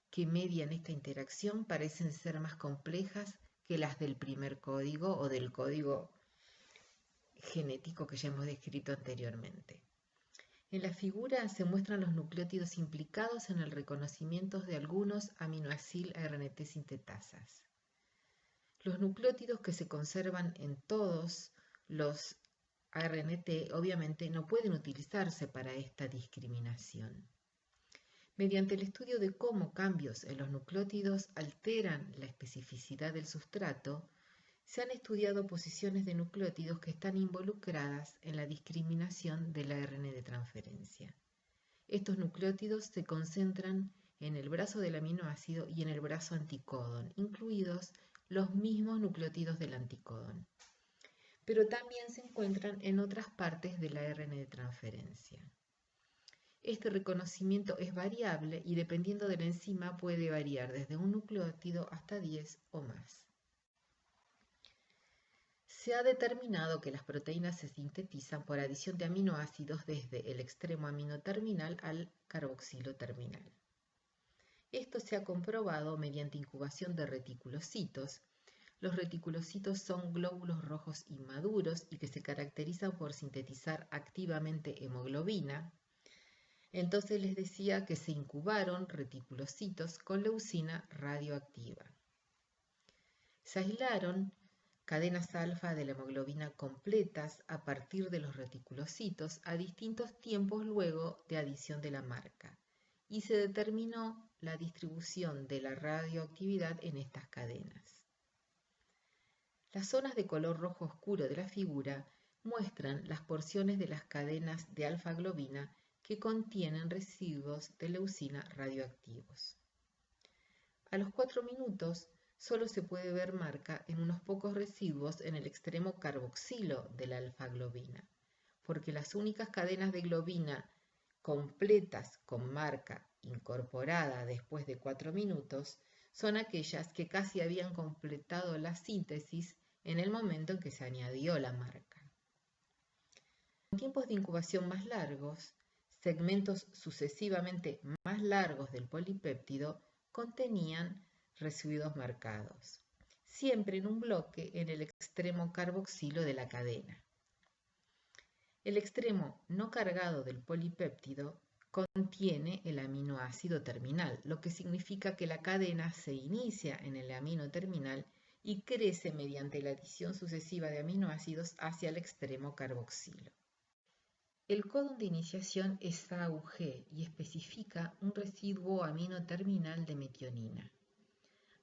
que median esta interacción parecen ser más complejas que las del primer código o del código genético que ya hemos descrito anteriormente. En la figura se muestran los nucleótidos implicados en el reconocimiento de algunos aminoacil RNT sintetasas. Los nucleótidos que se conservan en todos los RNT obviamente no pueden utilizarse para esta discriminación. Mediante el estudio de cómo cambios en los nucleótidos alteran la especificidad del sustrato, se han estudiado posiciones de nucleótidos que están involucradas en la discriminación del ARN de transferencia. Estos nucleótidos se concentran en el brazo del aminoácido y en el brazo anticodón, incluidos los mismos nucleótidos del anticodón. Pero también se encuentran en otras partes del ARN de transferencia. Este reconocimiento es variable y dependiendo de la enzima puede variar desde un nucleótido hasta 10 o más. Se ha determinado que las proteínas se sintetizan por adición de aminoácidos desde el extremo amino terminal al carboxilo terminal. Esto se ha comprobado mediante incubación de reticulocitos. Los reticulocitos son glóbulos rojos inmaduros y que se caracterizan por sintetizar activamente hemoglobina. Entonces les decía que se incubaron reticulocitos con leucina radioactiva. Se aislaron cadenas alfa de la hemoglobina completas a partir de los reticulocitos a distintos tiempos luego de adición de la marca y se determinó la distribución de la radioactividad en estas cadenas. Las zonas de color rojo oscuro de la figura muestran las porciones de las cadenas de alfa-globina que contienen residuos de leucina radioactivos. A los 4 minutos, solo se puede ver marca en unos pocos residuos en el extremo carboxilo de la alfa-globina, porque las únicas cadenas de globina completas con marca incorporada después de 4 minutos son aquellas que casi habían completado la síntesis en el momento en que se añadió la marca. Con tiempos de incubación más largos, segmentos sucesivamente más largos del polipéptido contenían residuos marcados, siempre en un bloque en el extremo carboxilo de la cadena. El extremo no cargado del polipéptido contiene el aminoácido terminal, lo que significa que la cadena se inicia en el amino terminal y crece mediante la adición sucesiva de aminoácidos hacia el extremo carboxilo. El codón de iniciación es AUG y especifica un residuo amino terminal de metionina.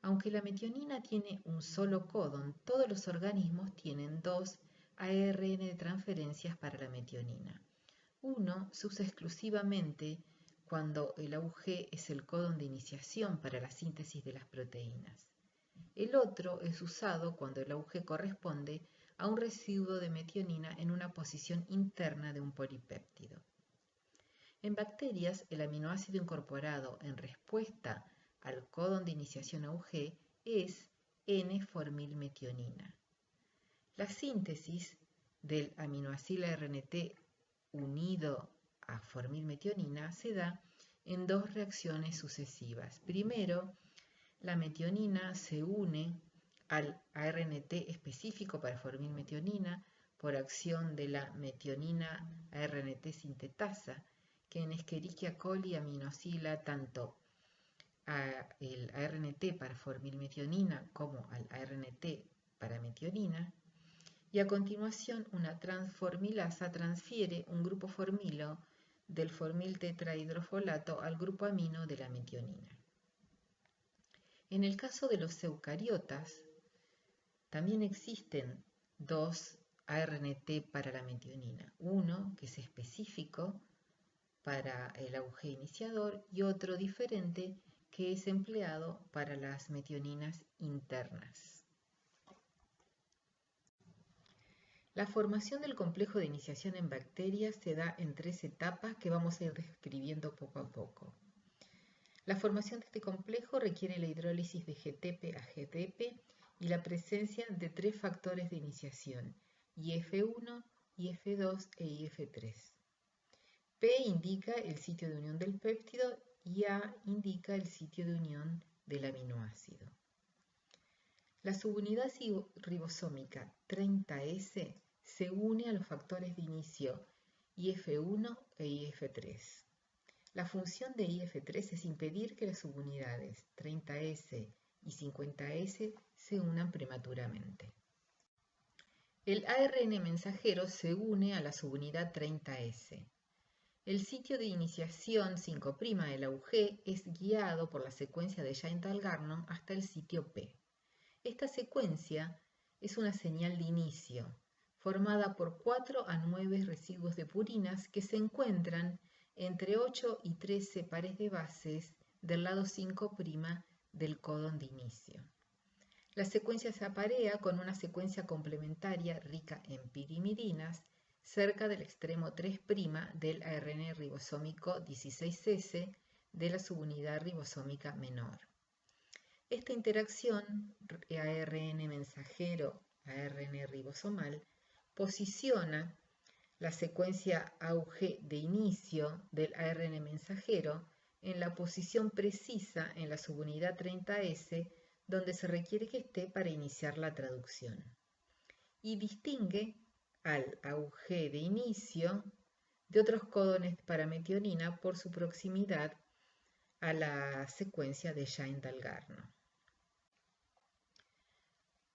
Aunque la metionina tiene un solo codón, todos los organismos tienen 2 ARN de transferencias para la metionina. Uno se usa exclusivamente cuando el AUG es el codón de iniciación para la síntesis de las proteínas. El otro es usado cuando el AUG corresponde a un residuo de metionina en una posición interna de un polipéptido. En bacterias, el aminoácido incorporado en respuesta al codón de iniciación AUG es N-formilmetionina. La síntesis del aminoácido RNT unido a formilmetionina se da en dos reacciones sucesivas. Primero, la metionina se une al ARNT específico para formilmetionina por acción de la metionina ARNT sintetasa, que en Escherichia coli aminosila tanto al ARNT para formilmetionina como al ARNT para metionina, y a continuación una transformilasa transfiere un grupo formilo del formil tetrahidrofolato al grupo amino de la metionina. En el caso de los eucariotas, también existen dos ARNT para la metionina, uno que es específico para el AUG iniciador y otro diferente que es empleado para las metioninas internas. La formación del complejo de iniciación en bacterias se da en tres etapas que vamos a ir describiendo poco a poco. La formación de este complejo requiere la hidrólisis de GTP a GDP y la presencia de tres factores de iniciación, IF1, IF2 e IF3. P indica el sitio de unión del péptido y A indica el sitio de unión del aminoácido. La subunidad ribosómica 30S se une a los factores de inicio IF1 e IF3. La función de IF3 es impedir que las subunidades 30S y 50S se unan prematuramente. El ARN mensajero se une a la subunidad 30S. El sitio de iniciación 5' del AUG es guiado por la secuencia de Jain-Dalgarno hasta el sitio P. Esta secuencia es una señal de inicio, formada por 4 a 9 residuos de purinas que se encuentran entre 8 y 13 pares de bases del lado 5' del codón de inicio. La secuencia se aparea con una secuencia complementaria rica en pirimidinas cerca del extremo 3' del ARN ribosómico 16S de la subunidad ribosómica menor. Esta interacción ARN mensajero-ARN ribosomal posiciona la secuencia AUG de inicio del ARN mensajero en la posición precisa en la subunidad 30S donde se requiere que esté para iniciar la traducción, y distingue al AUG de inicio de otros codones para metionina por su proximidad a la secuencia de Jain-Dalgarno.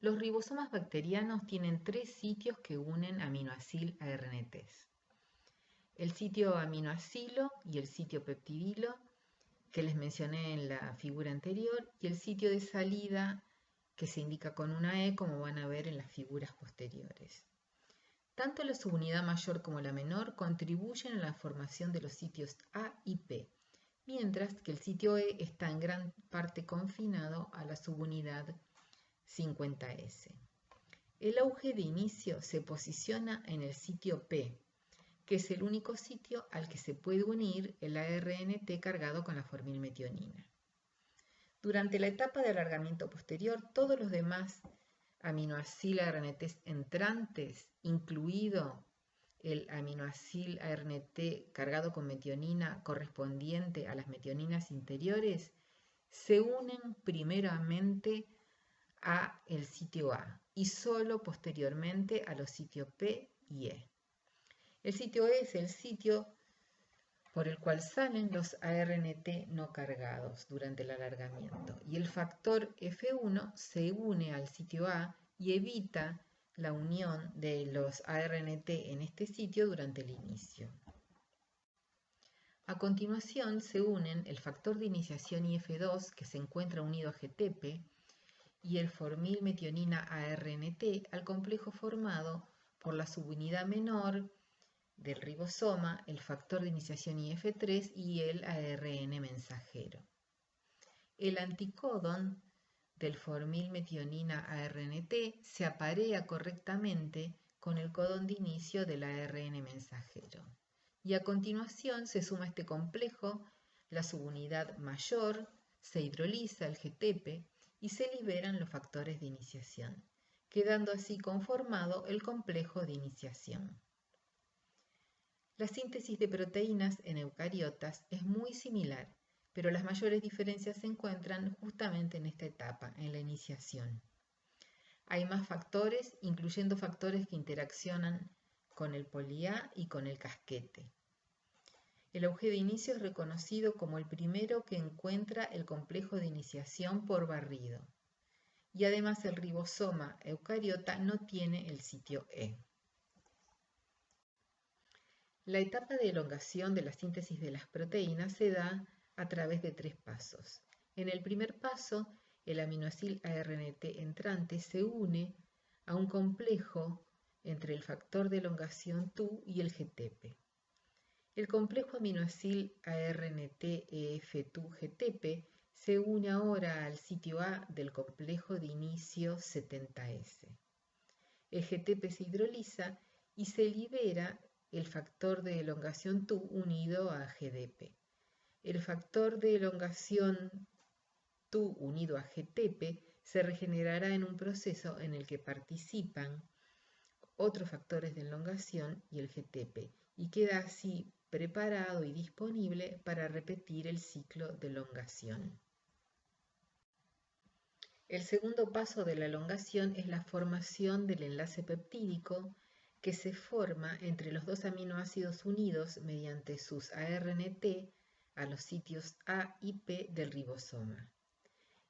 Los ribosomas bacterianos tienen tres sitios que unen aminoacil a RNTs. El sitio aminoacilo y el sitio peptidilo, que les mencioné en la figura anterior, y el sitio de salida, que se indica con una E, como van a ver en las figuras posteriores. Tanto la subunidad mayor como la menor contribuyen a la formación de los sitios A y P, mientras que el sitio E está en gran parte confinado a la subunidad 50S. El AUG de inicio se posiciona en el sitio P, que es el único sitio al que se puede unir el ARNT cargado con la formilmetionina. Durante la etapa de alargamiento posterior, todos los demás aminoacil ARNTs entrantes, incluido el aminoacil ARNT cargado con metionina correspondiente a las metioninas interiores, se unen primeramente a el sitio A y solo posteriormente a los sitios P y E. El sitio E es el sitio por el cual salen los ARNT no cargados durante el alargamiento y el factor F1 se une al sitio A y evita la unión de los ARNT en este sitio durante el inicio. A continuación se unen el factor de iniciación IF2 que se encuentra unido a GTP y el formilmetionina ARNT al complejo formado por la subunidad menor del ribosoma, el factor de iniciación IF3 y el ARN mensajero. El anticodón del formilmetionina ARNT se aparea correctamente con el codón de inicio del ARN mensajero. Y a continuación se suma este complejo la subunidad mayor, se hidroliza el GTP y se liberan los factores de iniciación, quedando así conformado el complejo de iniciación. La síntesis de proteínas en eucariotas es muy similar, pero las mayores diferencias se encuentran justamente en esta etapa, en la iniciación. Hay más factores, incluyendo factores que interaccionan con el poli-A y con el casquete. El auge de inicio es reconocido como el primero que encuentra el complejo de iniciación por barrido. Y además el ribosoma eucariota no tiene el sitio E. La etapa de elongación de la síntesis de las proteínas se da a través de 3 pasos. En el primer paso, el aminoácido ARNT entrante se une a un complejo entre el factor de elongación TU y el GTP. El complejo aminoácido ARNT-EF-TU-GTP se une ahora al sitio A del complejo de inicio 70S. El GTP se hidroliza y se libera el factor de elongación TU unido a GDP. El factor de elongación TU unido a GTP se regenerará en un proceso en el que participan otros factores de elongación y el GTP, y queda así preparado y disponible para repetir el ciclo de elongación. El segundo paso de la elongación es la formación del enlace peptídico que se forma entre los dos aminoácidos unidos mediante sus ARNT a los sitios A y P del ribosoma.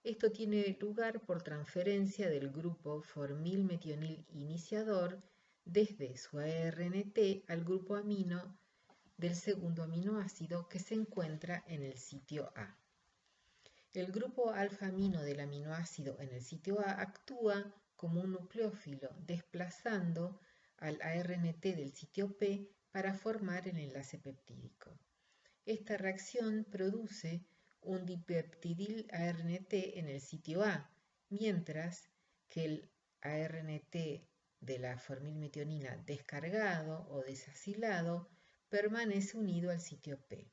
Esto tiene lugar por transferencia del grupo formilmetionil iniciador desde su ARNT al grupo amino del segundo aminoácido que se encuentra en el sitio A. El grupo alfa-amino del aminoácido en el sitio A actúa como un nucleófilo, desplazando al ARNT del sitio P para formar el enlace peptídico. Esta reacción produce un dipeptidil ARNT en el sitio A, mientras que el ARNT de la formilmetionina descargado o desacilado permanece unido al sitio P.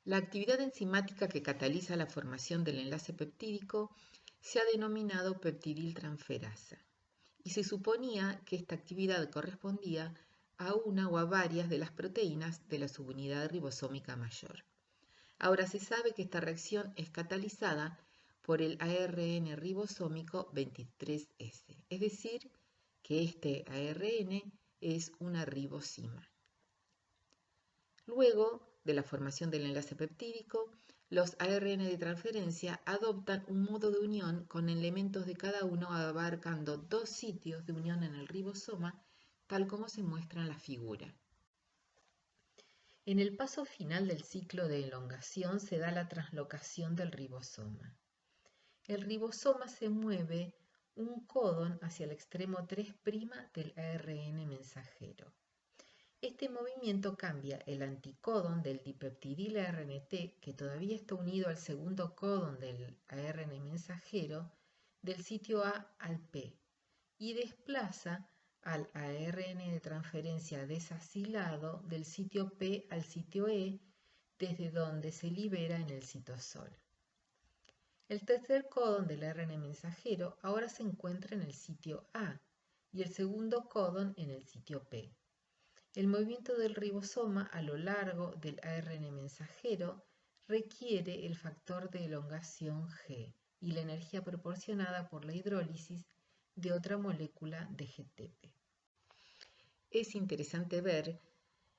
La actividad enzimática que cataliza la formación del enlace peptídico se ha denominado peptidiltransferasa, y se suponía que esta actividad correspondía a una o a varias de las proteínas de la subunidad ribosómica mayor. Ahora se sabe que esta reacción es catalizada por el ARN ribosómico 23S, es decir, que este ARN es una ribosima. Luego de la formación del enlace peptídico, los ARN de transferencia adoptan un modo de unión con elementos de cada uno abarcando 2 sitios de unión en el ribosoma, tal como se muestra en la figura. En el paso final del ciclo de elongación se da la translocación del ribosoma. El ribosoma se mueve un codón hacia el extremo 3' del ARN mensajero. Este movimiento cambia el anticodón del dipeptidil ARNT, que todavía está unido al segundo codón del ARN mensajero, del sitio A al P, y desplaza al ARN de transferencia desacilado del sitio P al sitio E, desde donde se libera en el citosol. El tercer codón del ARN mensajero ahora se encuentra en el sitio A y el segundo codón en el sitio P. El movimiento del ribosoma a lo largo del ARN mensajero requiere el factor de elongación G y la energía proporcionada por la hidrólisis de otra molécula de GTP. Es interesante ver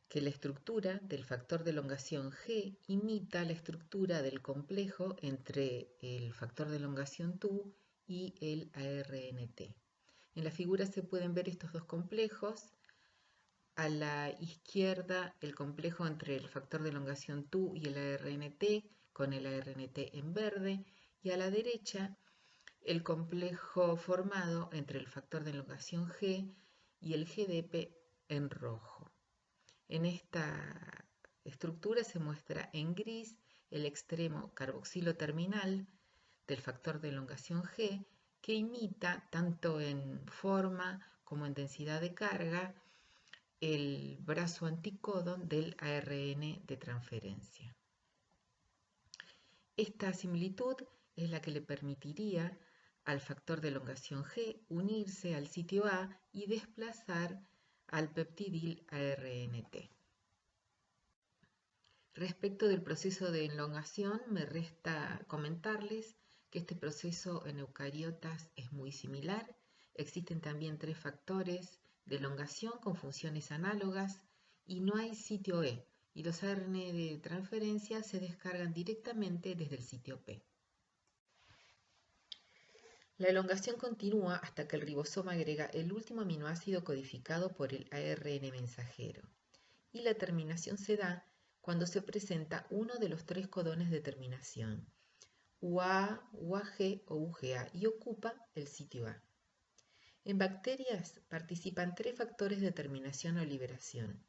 que la estructura del factor de elongación G imita la estructura del complejo entre el factor de elongación TU y el ARNT. En la figura se pueden ver estos dos complejos. A la izquierda el complejo entre el factor de elongación TU y el ARNT con el ARNT en verde, y a la derecha el complejo formado entre el factor de elongación G y el GDP en rojo. En esta estructura se muestra en gris el extremo carboxilo terminal del factor de elongación G que imita, tanto en forma como en densidad de carga, el brazo anticodón del ARN de transferencia. Esta similitud es la que le permitiría al factor de elongación G unirse al sitio A y desplazar al peptidil ARNT. Respecto del proceso de elongación, me resta comentarles que este proceso en eucariotas es muy similar. Existen también 3 factores de elongación con funciones análogas y no hay sitio E, y los ARN de transferencia se descargan directamente desde el sitio P. La elongación continúa hasta que el ribosoma agrega el último aminoácido codificado por el ARN mensajero, y la terminación se da cuando se presenta uno de los 3 codones de terminación, UAA, UAG o UGA, y ocupa el sitio A. En bacterias participan 3 factores de terminación o liberación,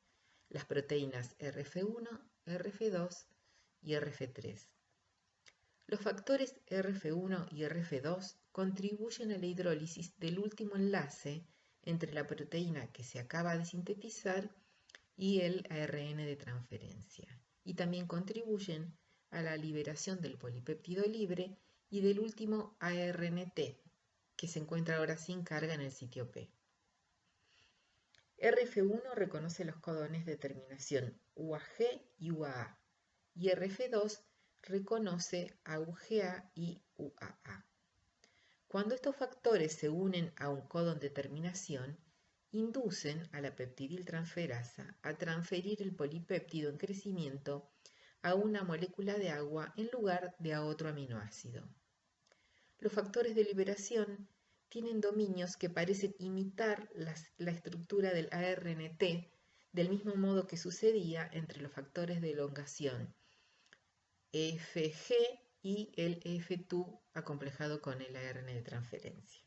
las proteínas RF1, RF2 y RF3. Los factores RF1 y RF2 contribuyen a la hidrólisis del último enlace entre la proteína que se acaba de sintetizar y el ARN de transferencia, y también contribuyen a la liberación del polipéptido libre y del último ARNT, que se encuentra ahora sin carga en el sitio P. RF1 reconoce los codones de terminación UAG y UAA, y RF2 reconoce a UGA y UAA. Cuando estos factores se unen a un codón de terminación, inducen a la peptidiltransferasa a transferir el polipéptido en crecimiento a una molécula de agua en lugar de a otro aminoácido. Los factores de liberación tienen dominios que parecen imitar la estructura del ARNT, del mismo modo que sucedía entre los factores de elongación EFG y el EF2 acomplejado con el ARN de transferencia.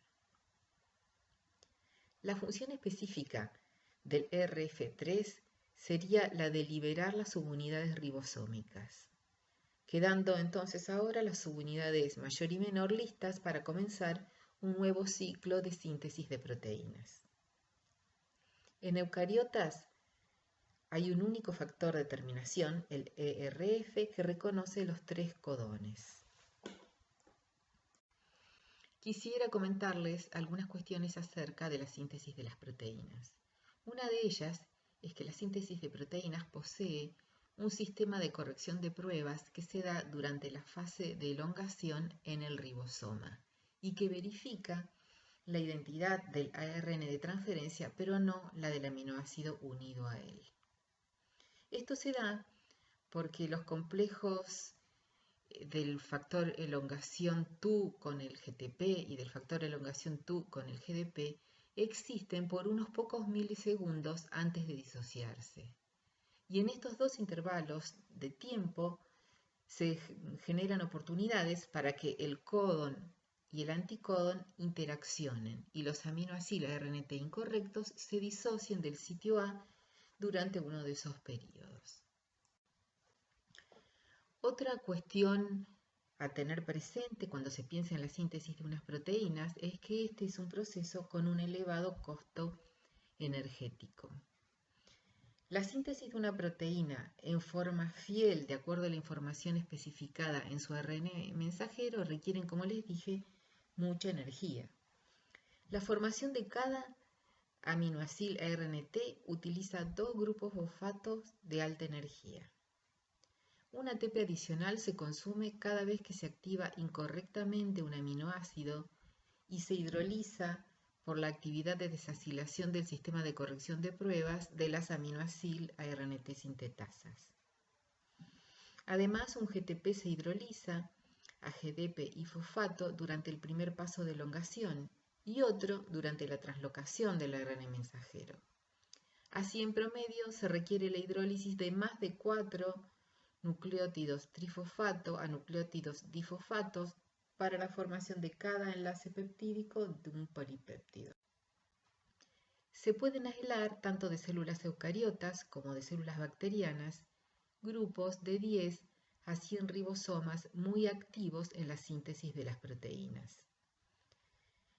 La función específica del RF3 sería la de liberar las subunidades ribosómicas, quedando entonces ahora las subunidades mayor y menor listas para comenzar un nuevo ciclo de síntesis de proteínas. En eucariotas hay un único factor de terminación, el ERF, que reconoce los 3 codones. Quisiera comentarles algunas cuestiones acerca de la síntesis de las proteínas. Una de ellas es que la síntesis de proteínas posee un sistema de corrección de pruebas que se da durante la fase de elongación en el ribosoma y que verifica la identidad del ARN de transferencia, pero no la del aminoácido unido a él. Esto se da porque los complejos del factor elongación TU con el GTP y del factor elongación TU con el GDP existen por unos pocos milisegundos antes de disociarse. Y en estos 2 intervalos de tiempo se generan oportunidades para que el codón y el anticodón interaccionen y los aminoácidos RNT incorrectos se disocien del sitio A durante uno de esos periodos. Otra cuestión a tener presente cuando se piensa en la síntesis de unas proteínas es que este es un proceso con un elevado costo energético. La síntesis de una proteína en forma fiel de acuerdo a la información especificada en su ARN mensajero requieren, como les dije, mucha energía. La formación de cada aminoácido ARNT utiliza 2 grupos fosfatos de alta energía. Un ATP adicional se consume cada vez que se activa incorrectamente un aminoácido y se hidroliza por la actividad de desacilación del sistema de corrección de pruebas de las aminoácido ARNT sintetasas. Además, un GTP se hidroliza a GDP y fosfato durante el primer paso de elongación y otro durante la translocación del ARN mensajero. Así, en promedio, se requiere la hidrólisis de más de 4 nucleótidos trifosfato a nucleótidos difosfatos para la formación de cada enlace peptídico de un polipéptido. Se pueden aislar tanto de células eucariotas como de células bacterianas grupos de 10 a 100 ribosomas muy activos en la síntesis de las proteínas.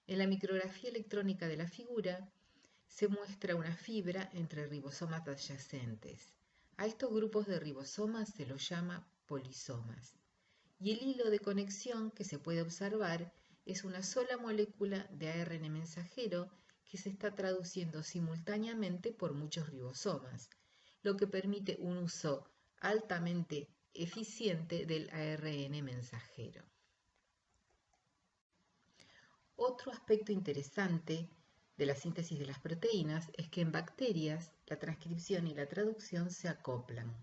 En la micrografía electrónica de la figura se muestra una fibra entre ribosomas adyacentes. A estos grupos de ribosomas se los llama polisomas. Y el hilo de conexión que se puede observar es una sola molécula de ARN mensajero que se está traduciendo simultáneamente por muchos ribosomas, lo que permite un uso altamente eficiente del ARN mensajero. Otro aspecto interesante de la síntesis de las proteínas es que en bacterias la transcripción y la traducción se acoplan.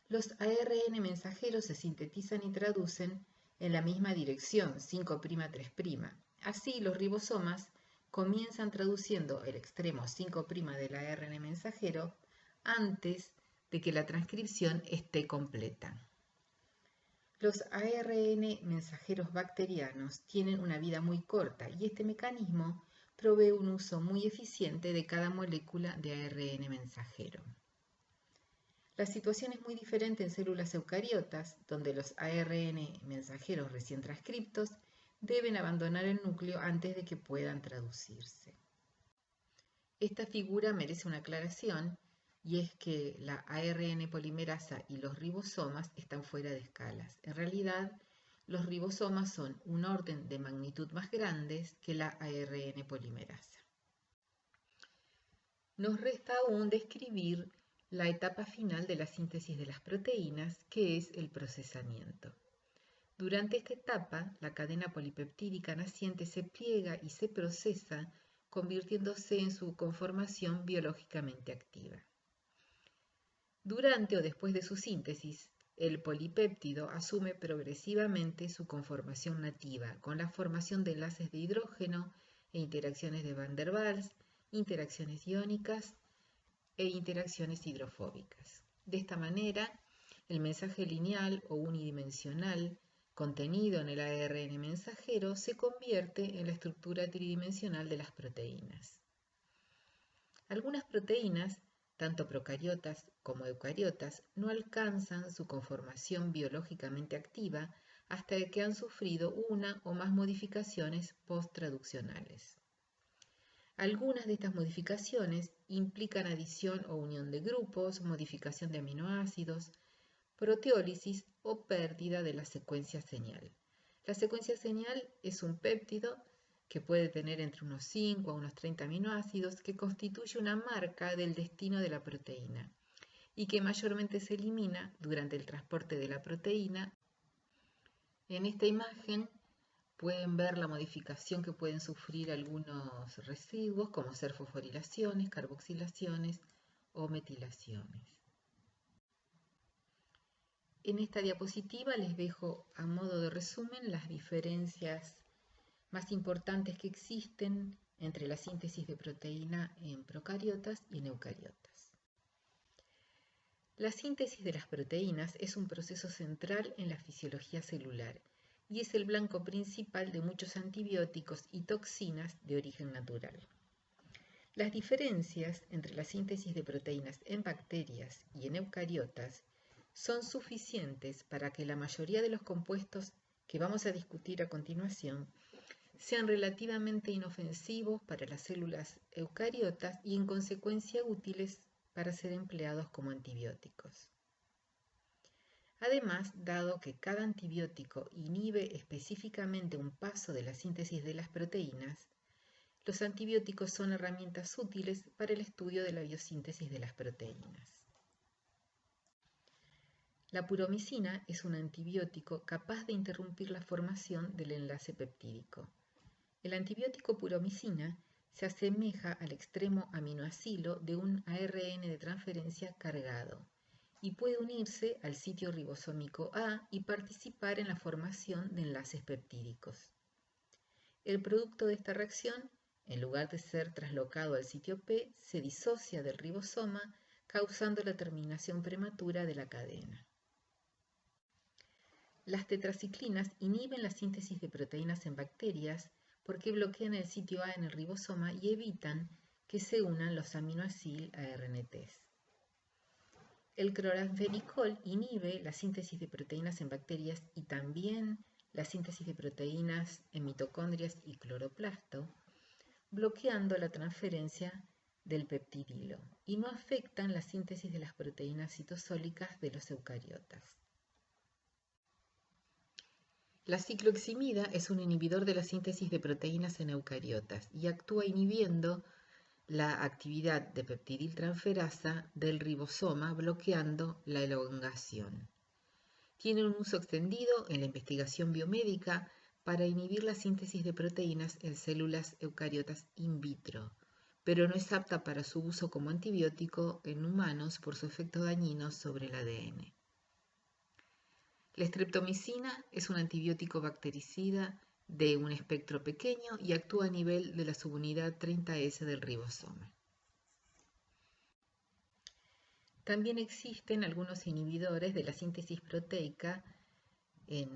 Los ARN mensajeros se sintetizan y traducen en la misma dirección, 5'3'. Así, los ribosomas comienzan traduciendo el extremo 5' del ARN mensajero antes de que la transcripción esté completa. Los ARN mensajeros bacterianos tienen una vida muy corta y este mecanismo provee un uso muy eficiente de cada molécula de ARN mensajero. La situación es muy diferente en células eucariotas, donde los ARN mensajeros recién transcriptos deben abandonar el núcleo antes de que puedan traducirse. Esta figura merece una aclaración, y es que la ARN polimerasa y los ribosomas están fuera de escalas. En realidad, los ribosomas son un orden de magnitud más grandes que la ARN polimerasa. Nos resta aún describir la etapa final de la síntesis de las proteínas, que es el procesamiento. Durante esta etapa, la cadena polipeptídica naciente se pliega y se procesa, convirtiéndose en su conformación biológicamente activa. Durante o después de su síntesis, el polipéptido asume progresivamente su conformación nativa, con la formación de enlaces de hidrógeno e interacciones de Van der Waals, interacciones iónicas e interacciones hidrofóbicas. De esta manera, el mensaje lineal o unidimensional contenido en el ARN mensajero se convierte en la estructura tridimensional de las proteínas. Algunas proteínas, tanto procariotas como eucariotas, no alcanzan su conformación biológicamente activa hasta que han sufrido una o más modificaciones post-traduccionales. Algunas de estas modificaciones implican adición o unión de grupos, modificación de aminoácidos, proteólisis o pérdida de la secuencia señal. La secuencia señal es un péptido que puede tener entre unos 5 a unos 30 aminoácidos que constituye una marca del destino de la proteína y que mayormente se elimina durante el transporte de la proteína. En esta imagen pueden ver la modificación que pueden sufrir algunos residuos, como ser fosforilaciones, carboxilaciones o metilaciones. En esta diapositiva les dejo a modo de resumen las diferencias más importantes que existen entre la síntesis de proteína en procariotas y en eucariotas. La síntesis de las proteínas es un proceso central en la fisiología celular y es el blanco principal de muchos antibióticos y toxinas de origen natural. Las diferencias entre la síntesis de proteínas en bacterias y en eucariotas son suficientes para que la mayoría de los compuestos que vamos a discutir a continuación sean relativamente inofensivos para las células eucariotas y en consecuencia útiles para ser empleados como antibióticos. Además, dado que cada antibiótico inhibe específicamente un paso de la síntesis de las proteínas, los antibióticos son herramientas útiles para el estudio de la biosíntesis de las proteínas. La puromicina es un antibiótico capaz de interrumpir la formación del enlace peptídico. El antibiótico puromicina se asemeja al extremo aminoacilo de un ARN de transferencia cargado y puede unirse al sitio ribosómico A y participar en la formación de enlaces peptídicos. El producto de esta reacción, en lugar de ser traslocado al sitio P, se disocia del ribosoma, causando la terminación prematura de la cadena. Las tetraciclinas inhiben la síntesis de proteínas en bacterias porque bloquean el sitio A en el ribosoma y evitan que se unan los aminoacil ARNTs. El cloranfenicol inhibe la síntesis de proteínas en bacterias y también la síntesis de proteínas en mitocondrias y cloroplasto, bloqueando la transferencia del peptidilo y no afectan la síntesis de las proteínas citosólicas de los eucariotas. La cicloximida es un inhibidor de la síntesis de proteínas en eucariotas y actúa inhibiendo la actividad de peptidiltransferasa del ribosoma, bloqueando la elongación. Tiene un uso extendido en la investigación biomédica para inhibir la síntesis de proteínas en células eucariotas in vitro, pero no es apta para su uso como antibiótico en humanos por su efecto dañino sobre el ADN. La streptomicina es un antibiótico bactericida de un espectro pequeño y actúa a nivel de la subunidad 30S del ribosoma. También existen algunos inhibidores de la síntesis proteica en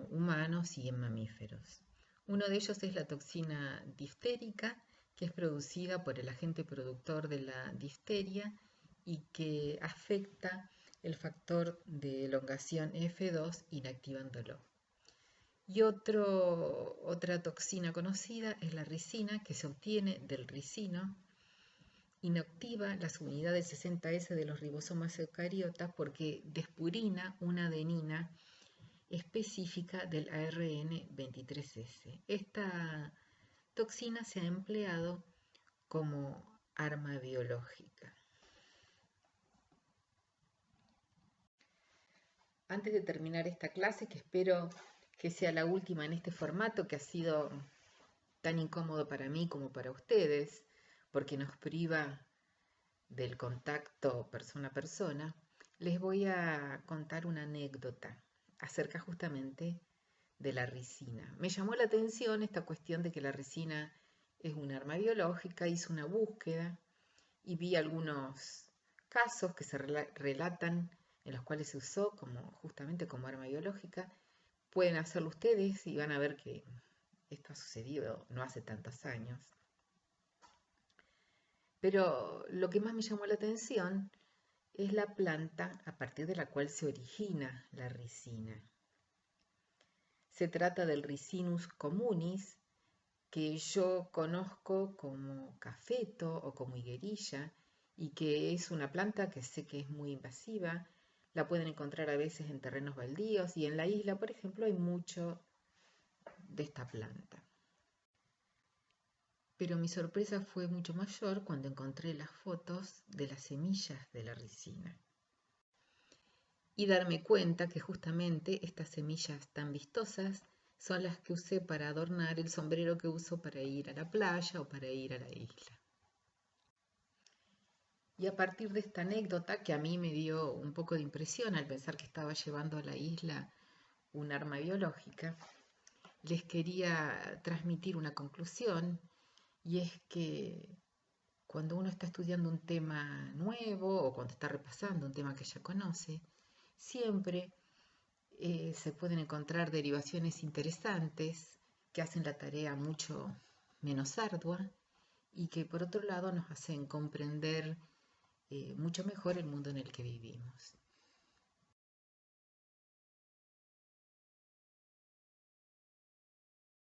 humanos y en mamíferos. Uno de ellos es la toxina diftérica, que es producida por el agente productor de la difteria y que afecta el factor de elongación F2 inactivándolo. Y otra toxina conocida es la ricina, que se obtiene del ricino. Inactiva la subunidad de 60S de los ribosomas eucariotas porque despurina una adenina específica del ARN 23S. Esta toxina se ha empleado como arma biológica. Antes de terminar esta clase, que espero que sea la última en este formato que ha sido tan incómodo para mí como para ustedes, porque nos priva del contacto persona a persona, les voy a contar una anécdota acerca justamente de la ricina. Me llamó la atención esta cuestión de que la ricina es un arma biológica, hice una búsqueda y vi algunos casos que se relatan en los cuales se usó justamente como arma biológica. Pueden hacerlo ustedes y van a ver que esto ha sucedido no hace tantos años. Pero lo que más me llamó la atención es la planta a partir de la cual se origina la ricina. Se trata del Ricinus communis, que yo conozco como cafeto o como higuerilla y que es una planta que sé que es muy invasiva. La pueden encontrar a veces en terrenos baldíos y en la isla, por ejemplo, hay mucho de esta planta. Pero mi sorpresa fue mucho mayor cuando encontré las fotos de las semillas de la ricina. Y darme cuenta que justamente estas semillas tan vistosas son las que usé para adornar el sombrero que uso para ir a la playa o para ir a la isla. Y a partir de esta anécdota, que a mí me dio un poco de impresión al pensar que estaba llevando a la isla un arma biológica, les quería transmitir una conclusión, y es que cuando uno está estudiando un tema nuevo o cuando está repasando un tema que ya conoce, siempre se pueden encontrar derivaciones interesantes que hacen la tarea mucho menos ardua y que por otro lado nos hacen comprender mucho mejor el mundo en el que vivimos.